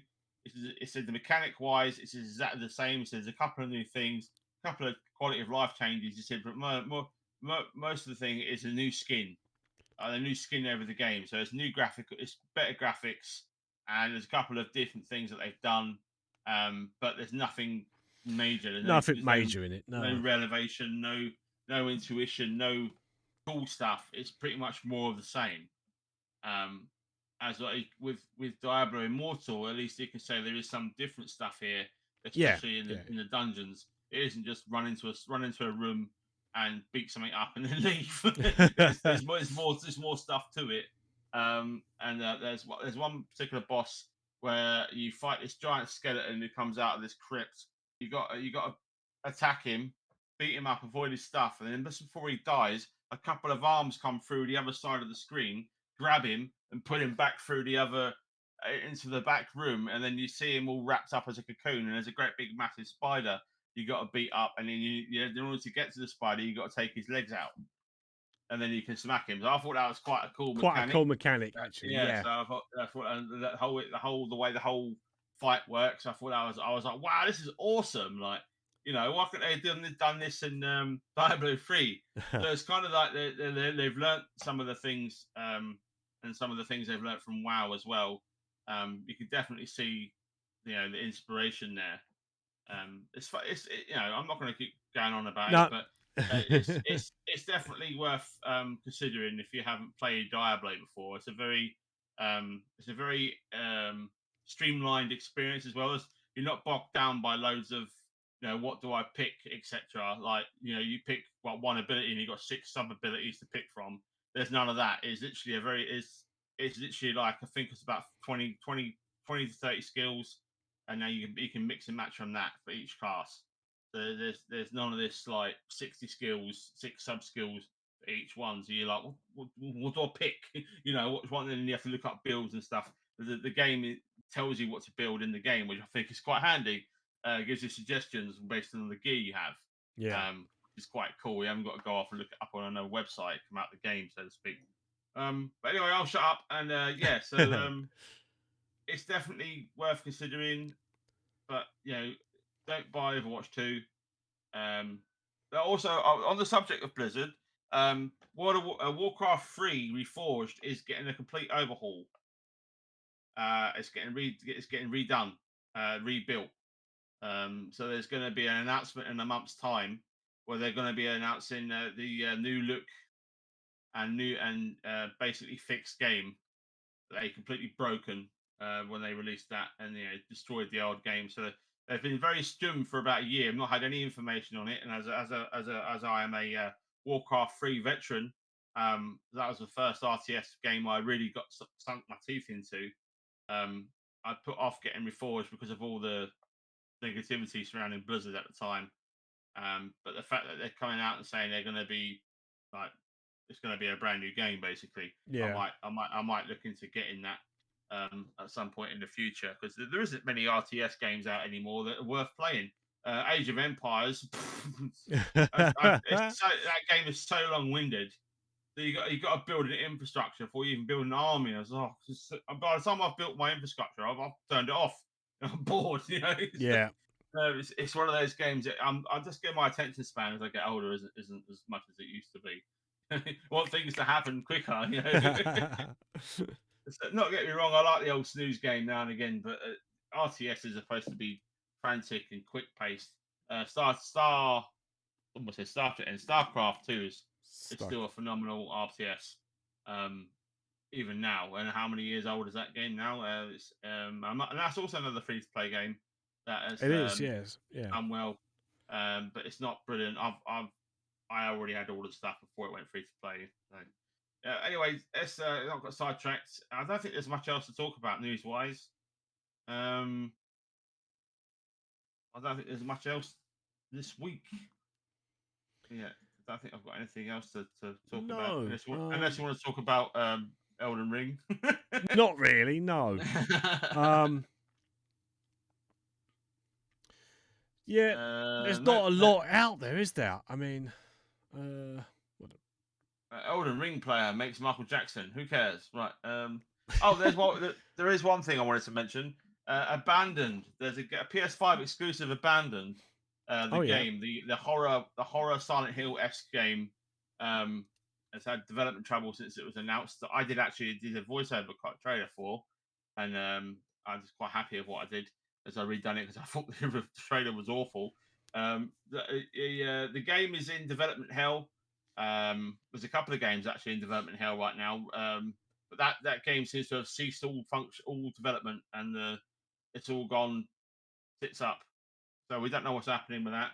[SPEAKER 2] He said the mechanic wise, it's exactly the same. He said there's a couple of new things, a couple of quality of life changes. He said, but most of the thing is a new skin. A new skin over the game, so it's it's better graphics, and there's a couple of different things that they've done, but there's nothing major.
[SPEAKER 1] Nothing major in it.
[SPEAKER 2] No revelation, no intuition, no cool stuff. It's pretty much more of the same. As like with Diablo Immortal, at least you can say there is some different stuff here, especially in the dungeons. It isn't just run into a room and beat something up and then leave. there's more stuff to it. And there's one particular boss where you fight this giant skeleton who comes out of this crypt. You got to attack him, beat him up, avoid his stuff, and then just before he dies, a couple of arms come through the other side of the screen, grab him, and put him back through the other into the back room, and then you see him all wrapped up as a cocoon, and there's a great big massive spider you got to beat up, and then in order to get to the spider, you got to take his legs out, and then you can smack him. So I thought that was quite a cool
[SPEAKER 1] mechanic, actually. Yeah.
[SPEAKER 2] So I thought that's what the way the whole fight works. I thought I was like, wow, this is awesome. Like, why couldn't they have done this in Diablo 3? So it's kind of like they've learnt some of the things, and some of the things they've learnt from WoW as well. You can definitely see, the inspiration there. I'm not going to keep going on about it, but it's definitely worth considering if you haven't played Diablo before. It's a very streamlined experience, as well as you're not bogged down by loads of what do I pick, etc. Like you pick one ability and you've got 6 sub abilities to pick from. There's none of that. It's literally it's literally like, I think it's about 20 to 30 skills, and now you can mix and match from that for each class. So there's none of this like 60 skills, 6 sub skills for each one. So you're like, what do I pick? Which one? Then you have to look up builds and stuff. The game tells you what to build in the game, which I think is quite handy. It gives you suggestions based on the gear you have.
[SPEAKER 1] Yeah.
[SPEAKER 2] It's quite cool. You haven't got to go off and look it up on another website, come out the game, so to speak. But anyway, I'll shut up. And so it's definitely worth considering, but don't buy Overwatch 2. Also, on the subject of Blizzard, Warcraft 3 Reforged is getting a complete overhaul. It's getting redone, rebuilt. So there's going to be an announcement in a month's time where they're going to be announcing the new look and basically fixed game that they completely broken when they released that, and destroyed the old game. So they've been very stum for about a year. I've not had any information on it, and as I am a Warcraft 3 veteran, that was the first RTS game I really got sunk my teeth into. I put off getting Reforged because of all the negativity surrounding Blizzard at the time. But the fact that they're coming out and saying they're going to be like, it's going to be a brand new game, basically.
[SPEAKER 1] Yeah.
[SPEAKER 2] I might look into getting that at some point in the future, because there isn't many RTS games out anymore that are worth playing. Age of Empires, that game is so long-winded that you got to build an infrastructure before you even build an army. I was by the time I've built my infrastructure, I've turned it off. I'm bored,
[SPEAKER 1] Yeah.
[SPEAKER 2] It's one of those games that I just get my attention span as I get older isn't as much as it used to be. Want things to happen quicker, Not get me wrong, I like the old snooze game now and again, but RTS is supposed to be frantic and quick paced. StarCraft 2 is still a phenomenal RTS. even now. And how many years old is that game now? And that's also another free-to-play game that has
[SPEAKER 1] It is, yes, yeah.
[SPEAKER 2] done well, but it's not brilliant. I already had all the stuff before it went free-to-play. So. Anyway, let's not got sidetracked. I don't think there's much else to talk about news-wise. I don't think there's much else this week. Yeah, I don't think I've got anything else to talk about. Unless you want to talk about Elden Ring.
[SPEAKER 1] Not really, no. Yeah, there's not a lot out there, is there? I mean,
[SPEAKER 2] Elden Ring player makes Michael Jackson. Who cares? Right. There is one thing I wanted to mention. Abandoned. There's a PS5 exclusive. Abandoned. Game, the horror Silent Hill-esque game, has had development trouble since it was announced. I did a voiceover trailer for, and I was quite happy with what I did as I redone it because I thought the trailer was awful. The game is in development hell. There's a couple of games actually in development hell right now, but that game seems to have ceased all development, and it's all gone tits up. So we don't know what's happening with that.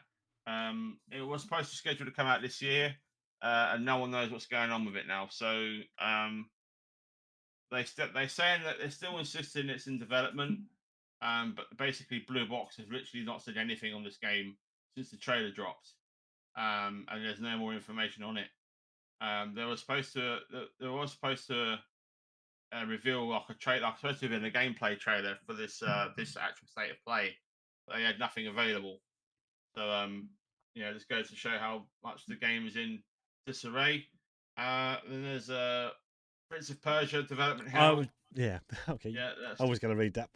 [SPEAKER 2] It was supposed to schedule to come out this year, and no one knows what's going on with it now. So they're saying that they're still insisting it's in development, but basically Blue Box has literally not said anything on this game since the trailer dropped, and there's no more information on it. They were supposed to reveal like a trailer, supposed to have been a gameplay trailer for this actual state of play, but they had nothing available. So this goes to show how much the game is in disarray. Then there's Prince of Persia development hell.
[SPEAKER 1] Okay. Yeah, I was going to read that.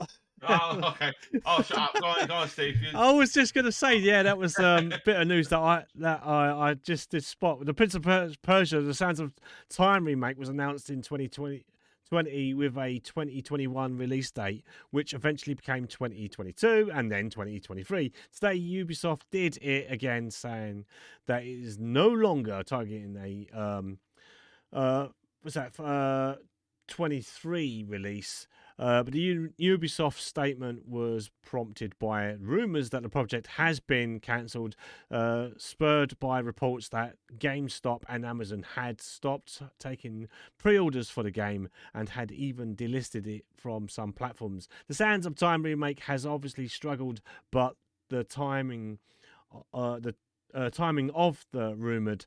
[SPEAKER 2] Oh, okay. Oh, shut up. Go on, Steve.
[SPEAKER 1] I was just going to say, that was a bit of news that I just did spot. The Prince of Persia: The Sands of Time remake was announced in 2020 with a 2021 release date, which eventually became 2022 and then 2023. Today, Ubisoft did it again, saying that it is no longer targeting a 23 release. But the Ubisoft statement was prompted by rumours that the project has been cancelled, spurred by reports that GameStop and Amazon had stopped taking pre-orders for the game and had even delisted it from some platforms. The Sands of Time remake has obviously struggled, but the timing of the rumoured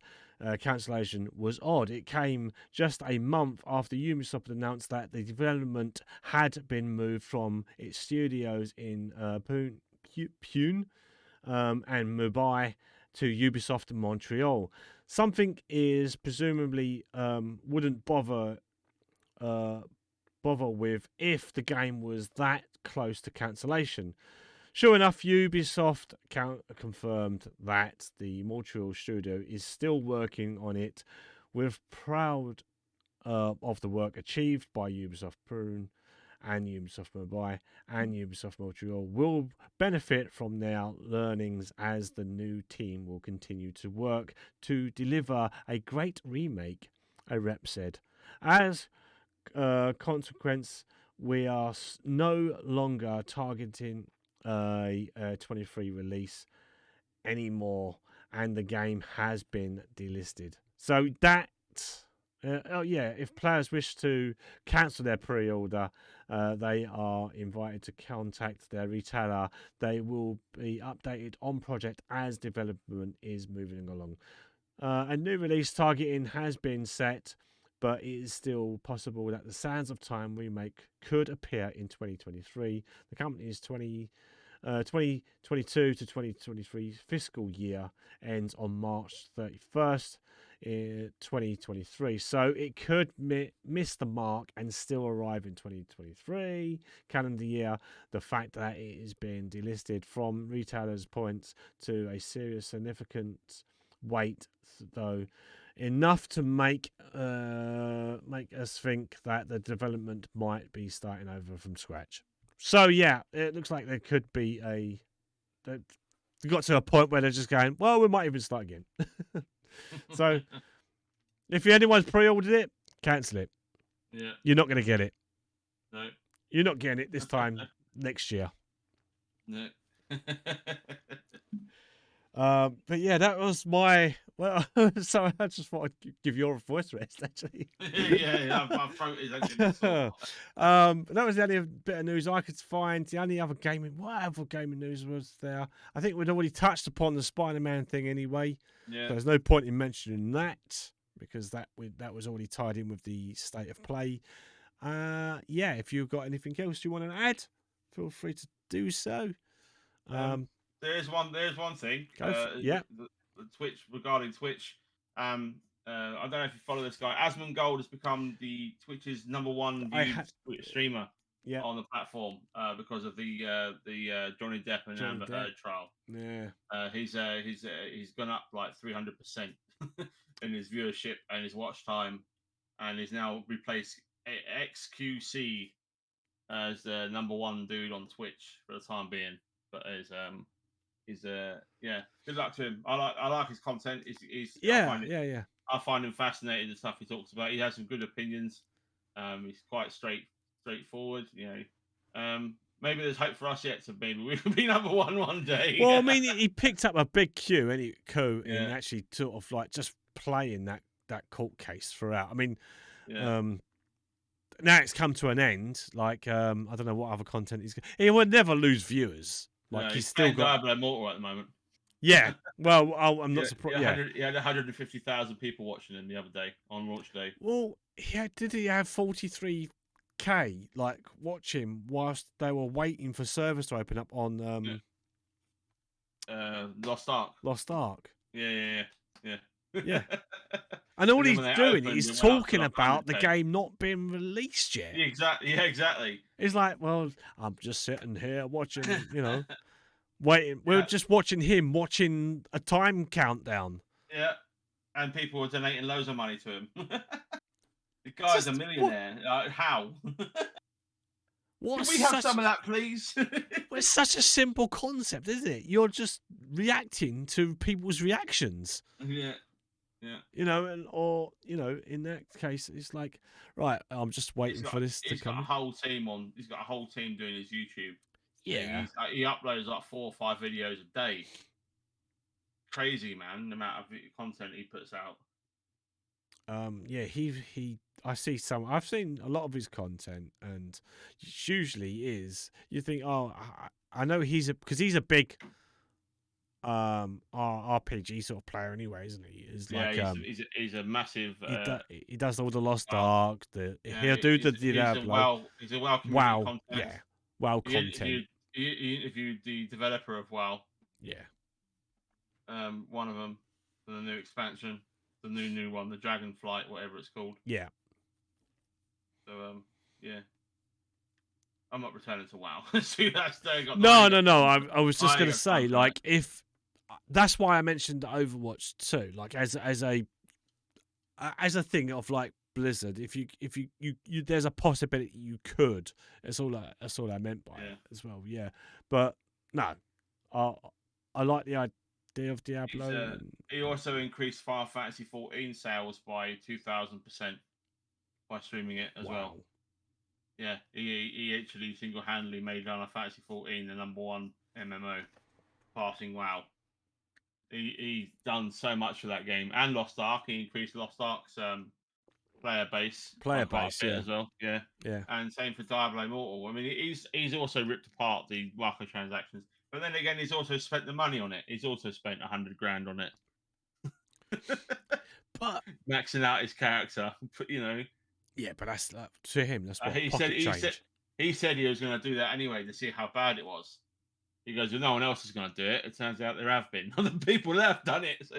[SPEAKER 1] cancellation was odd. It came just a month after Ubisoft announced that the development had been moved from its studios in Pune and Mumbai to Ubisoft Montreal. Something is presumably wouldn't bother with if the game was that close to cancellation. Sure enough, Ubisoft confirmed that the Montreal studio is still working on it. We're proud of the work achieved by Ubisoft Pune and Ubisoft Mumbai, and Ubisoft Montreal will benefit from their learnings as the new team will continue to work to deliver a great remake, a rep said. As a consequence, we are no longer targeting a 23 release anymore, and the game has been delisted. So that if players wish to cancel their pre-order, they are invited to contact their retailer. They will be updated on project as development is moving along. A new release targeting has been set, but it is still possible that the Sands of Time remake could appear in 2023. The company's 2022 to 2023 fiscal year ends on March 31st in 2023. So it could miss the mark and still arrive in 2023 calendar year. The fact that it is being delisted from retailers points to a serious significant wait, though enough to make us think that the development might be starting over from scratch. So yeah, it looks like there could be they got to a point where they're just going, well, we might even start again. So if anyone's pre-ordered it, cancel it.
[SPEAKER 2] Yeah.
[SPEAKER 1] You're not going to get it.
[SPEAKER 2] No.
[SPEAKER 1] You're not getting it this time next year.
[SPEAKER 2] No.
[SPEAKER 1] But yeah, that was my. Well, so I just thought I'd give your voice rest, actually.
[SPEAKER 2] My throat is actually sore.
[SPEAKER 1] That was the only bit of news I could find. The only other gaming, what other gaming news was there? I think we'd already touched upon the Spider-Man thing anyway.
[SPEAKER 2] Yeah.
[SPEAKER 1] So there's no point in mentioning that because that was already tied in with the state of play. Yeah, if you've got anything else you want to add, feel free to do so.
[SPEAKER 2] There's one thing.
[SPEAKER 1] Yeah.
[SPEAKER 2] The Twitch regarding Twitch. I don't know if you follow this guy. Asmongold has become the Twitch's #1 viewed streamer on the platform because of the Johnny Depp and Amber Heard trial.
[SPEAKER 1] Yeah.
[SPEAKER 2] He's gone up like 300% in his viewership and his watch time, and he's now replaced XQC as the #1 dude on Twitch for the time being. But good luck to him. I like his content. I find him fascinating, the stuff he talks about. He has some good opinions. He's quite straightforward. Maybe there's hope for us yet to maybe we could be #1 one day.
[SPEAKER 1] Well, I mean, he picked up a big coup in actually sort of like just playing that court case throughout. I mean, now it's come to an end. Like, I don't know what other content he would never lose viewers. Like,
[SPEAKER 2] he's
[SPEAKER 1] still got
[SPEAKER 2] Diablo Immortal at the moment.
[SPEAKER 1] Yeah, well, I'm not surprised.
[SPEAKER 2] He had 150,000 people watching him the other day on launch day.
[SPEAKER 1] Well, did he have 43K like watch him whilst they were waiting for servers to open up on
[SPEAKER 2] Lost Ark?
[SPEAKER 1] Lost Ark.
[SPEAKER 2] Yeah.
[SPEAKER 1] And all he's doing is talking about the game not being released yet.
[SPEAKER 2] Exactly.
[SPEAKER 1] He's like, well, I'm just sitting here watching, waiting. We're just watching him watching a time countdown.
[SPEAKER 2] Yeah, and people are donating loads of money to him. The guy's a millionaire. How? Can we have some of that, please?
[SPEAKER 1] Well, it's such a simple concept, isn't it? You're just reacting to people's reactions.
[SPEAKER 2] Yeah.
[SPEAKER 1] In that case, it's like, right, I'm just waiting for this to come.
[SPEAKER 2] He's got a whole team doing his YouTube.
[SPEAKER 1] Yeah.
[SPEAKER 2] He uploads like 4 or 5 videos a day. Crazy, man, the amount of content he puts out. I've seen a lot of his content, and usually you think, oh, I know he's a big RPG sort of player anyway, isn't he? He's a massive. He does all the Lost Ark. He'll do the Diablo. He's a WoW
[SPEAKER 1] content.
[SPEAKER 2] Yeah,
[SPEAKER 1] WoW content.
[SPEAKER 2] He interviewed the developer of WoW.
[SPEAKER 1] Yeah.
[SPEAKER 2] One of them for the new expansion, the new one, the Dragonflight, whatever it's called.
[SPEAKER 1] Yeah.
[SPEAKER 2] So yeah. I'm not returning to WoW. See,
[SPEAKER 1] No. I was just going to say, like, if that's why I mentioned Overwatch too. Like, as a thing of like Blizzard, if you there's a possibility you could. That's all I meant by it as well. Yeah, but no, I like the idea of Diablo.
[SPEAKER 2] He also increased Final Fantasy 14 sales by 2,000% by streaming it as well. Yeah, he actually single-handedly made Final Fantasy 14 the #1 MMO, passing WoW. He's done so much for that game and Lost Ark. He increased Lost Ark's player base as well. Yeah. And same for Diablo Immortal. I mean, he's also ripped apart the microtransactions, but then again, he's also spent the money on it. He's also spent 100 grand on it,
[SPEAKER 1] but
[SPEAKER 2] maxing out his character.
[SPEAKER 1] Yeah, but that's to him. That's what
[SPEAKER 2] he said he was going to do that anyway to see how bad it was. He goes, well, no one else is going to do it. It turns out there have been other people that have done it. So.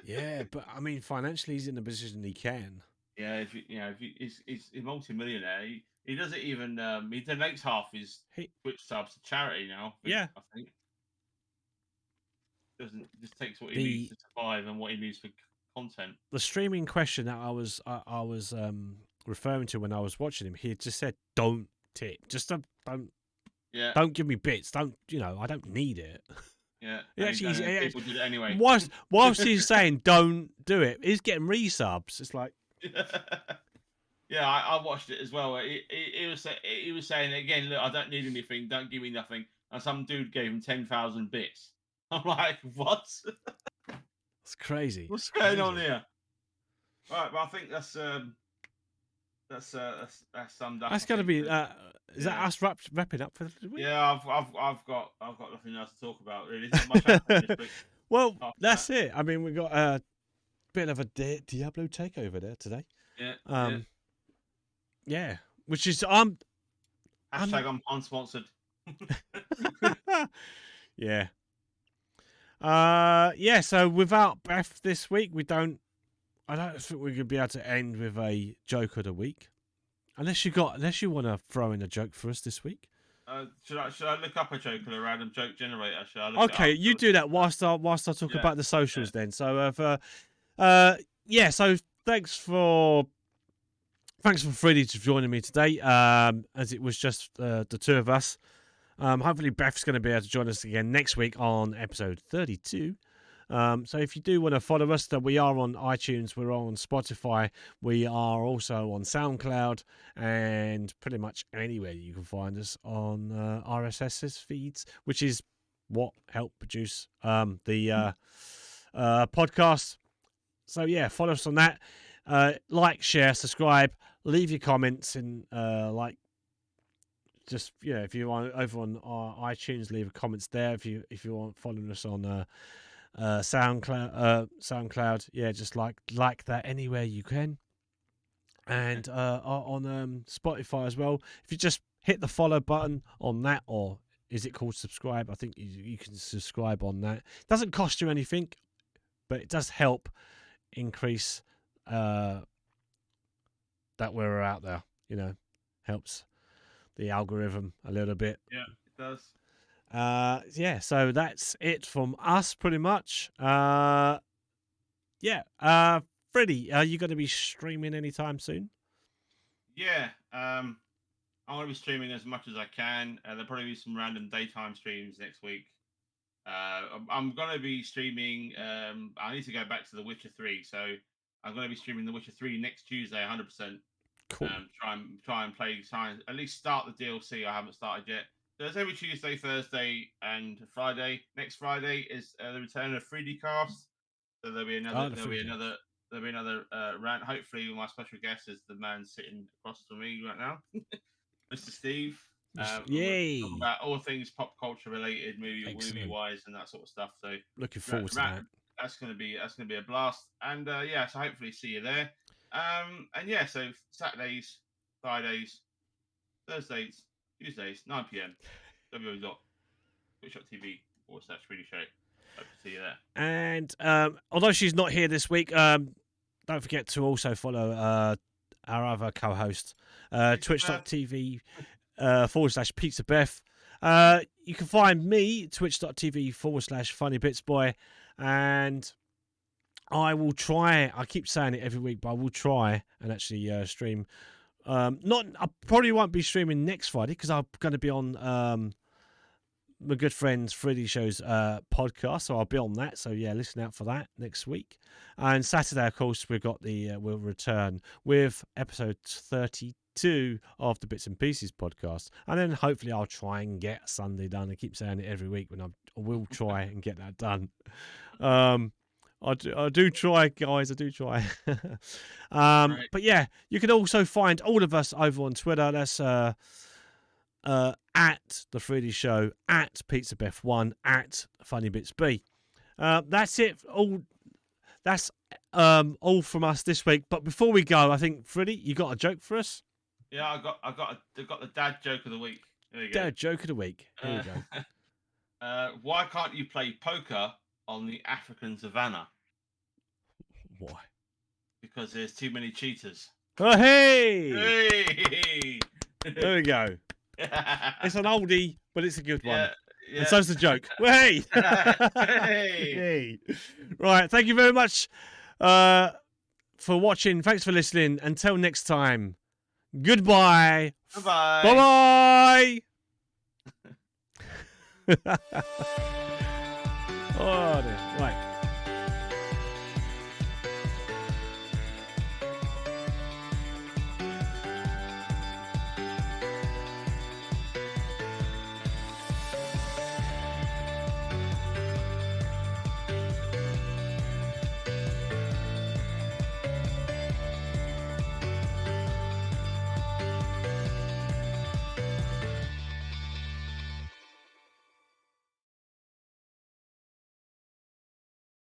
[SPEAKER 1] Yeah, but I mean, financially, he's in a position he can.
[SPEAKER 2] Yeah, if he's a multi-millionaire. He doesn't even he donates half his Twitch subs to charity now. I think. Just takes what he needs to survive and what he needs for content.
[SPEAKER 1] The streaming question that I was referring to when I was watching him, he had just said, "Don't tip, just don't."
[SPEAKER 2] Yeah.
[SPEAKER 1] Don't give me bits. Don't I don't need it.
[SPEAKER 2] Yeah.
[SPEAKER 1] People
[SPEAKER 2] did it anyway.
[SPEAKER 1] Whilst he's saying don't do it, he's getting resubs. It's like,
[SPEAKER 2] yeah, Yeah, I watched it as well. He was saying again, look, I don't need anything. Don't give me nothing. And some dude gave him 10,000 bits. I'm like, what?
[SPEAKER 1] It's crazy.
[SPEAKER 2] What's
[SPEAKER 1] It's
[SPEAKER 2] going
[SPEAKER 1] crazy.
[SPEAKER 2] on here? Right, well, I think that's summed up.
[SPEAKER 1] That's going to be. Is that us wrapping up for the week?
[SPEAKER 2] Yeah, I've got nothing else to talk about. Really, there's not much happening this week.
[SPEAKER 1] Well, that's it. I mean, we got a bit of a Diablo takeover there today.
[SPEAKER 2] Yeah.
[SPEAKER 1] Yeah, which is
[SPEAKER 2] I'm unsponsored.
[SPEAKER 1] Yeah. Yeah. So without Beth this week, I don't think we're gonna be able to end with a joke of the week, unless you want to throw in a joke for us this week.
[SPEAKER 2] Should I look up a joke or a random joke generator? Should I look
[SPEAKER 1] Okay,
[SPEAKER 2] it up?
[SPEAKER 1] you do that whilst I talk about the socials then. So so thanks for Freedy to joining me today. As it was just the two of us. Hopefully Beth's going to be able to join us again next week on episode 32. So if you do want to follow us, that we are on iTunes, we're on Spotify, we are also on SoundCloud, and pretty much anywhere you can find us on RSS feeds, which is what helped produce the podcast. So yeah, follow us on that. Like, share, subscribe, leave your comments, and just if you want over on iTunes, leave comments there. If you want following us on SoundCloud, yeah, just like that anywhere you can, and on Spotify as well. If you just hit the follow button on that, or is it called subscribe? I think you can subscribe on that. It doesn't cost you anything, but it does help increase that we're out there. Helps the algorithm a little bit.
[SPEAKER 2] Yeah, it does.
[SPEAKER 1] So that's it from us pretty much. Freddie, are you going to be streaming anytime soon?
[SPEAKER 2] Yeah, I'm going to be streaming as much as I can. There'll probably be some random daytime streams next week. I'm going to be streaming. I need to go back to The Witcher 3, so I'm going to be streaming The Witcher 3 next Tuesday, 100%.
[SPEAKER 1] Cool.
[SPEAKER 2] Try and play. At least start the DLC. I haven't started yet. So it's every Tuesday, Thursday, and Friday. Next Friday is the return of Freedy cast. So there'll be another. There'll be another rant. Hopefully, my special guest is the man sitting across from me right now, Mr. Steve.
[SPEAKER 1] Yay!
[SPEAKER 2] Talk about all things pop culture related, movie wise, and that sort of stuff. So
[SPEAKER 1] looking forward to that.
[SPEAKER 2] That's gonna be a blast. And so hopefully see you there. So Saturdays, Fridays, Thursdays, Tuesdays, 9 p.m. www.twitch.tv/FreedyShow. Hope to see you there.
[SPEAKER 1] And although she's not here this week, don't forget to also follow our other co-host, twitch.tv /PizzaBeth. You can find me, twitch.tv /FunnybitsBoi, and I will try. I keep saying it every week, but I will try and actually stream. I probably won't be streaming next Friday because I'm going to be on my good friend's TheFreedyShow's podcast, so I'll be on that. So yeah, listen out for that next week. And Saturday, of course, we'll return with episode 32 of the Bits and Pieces podcast, and then hopefully I'll try and get Sunday done. I keep saying it every week when I will try and get that done. I do try, guys. I do try. Right. But yeah, you can also find all of us over on Twitter. That's at The Freedy Show, at PizzaBeth1, at FunnybitsBoi. That's it. That's all from us this week. But before we go, I think Freddie, you got a joke for us?
[SPEAKER 2] Yeah, I got the dad joke of the week. There you go.
[SPEAKER 1] Dad joke of the week. Here we
[SPEAKER 2] go. Why can't you play poker on the African savannah?
[SPEAKER 1] Why?
[SPEAKER 2] Because there's too many cheaters.
[SPEAKER 1] Oh, hey!
[SPEAKER 2] Hey!
[SPEAKER 1] There we go. It's an oldie, but it's a good one.
[SPEAKER 2] Yeah.
[SPEAKER 1] And so's the joke. Well, hey! Hey! Right, thank you very much for watching. Thanks for listening. Until next time, goodbye.
[SPEAKER 2] Bye-bye.
[SPEAKER 1] Bye-bye. Oh, dear. Right.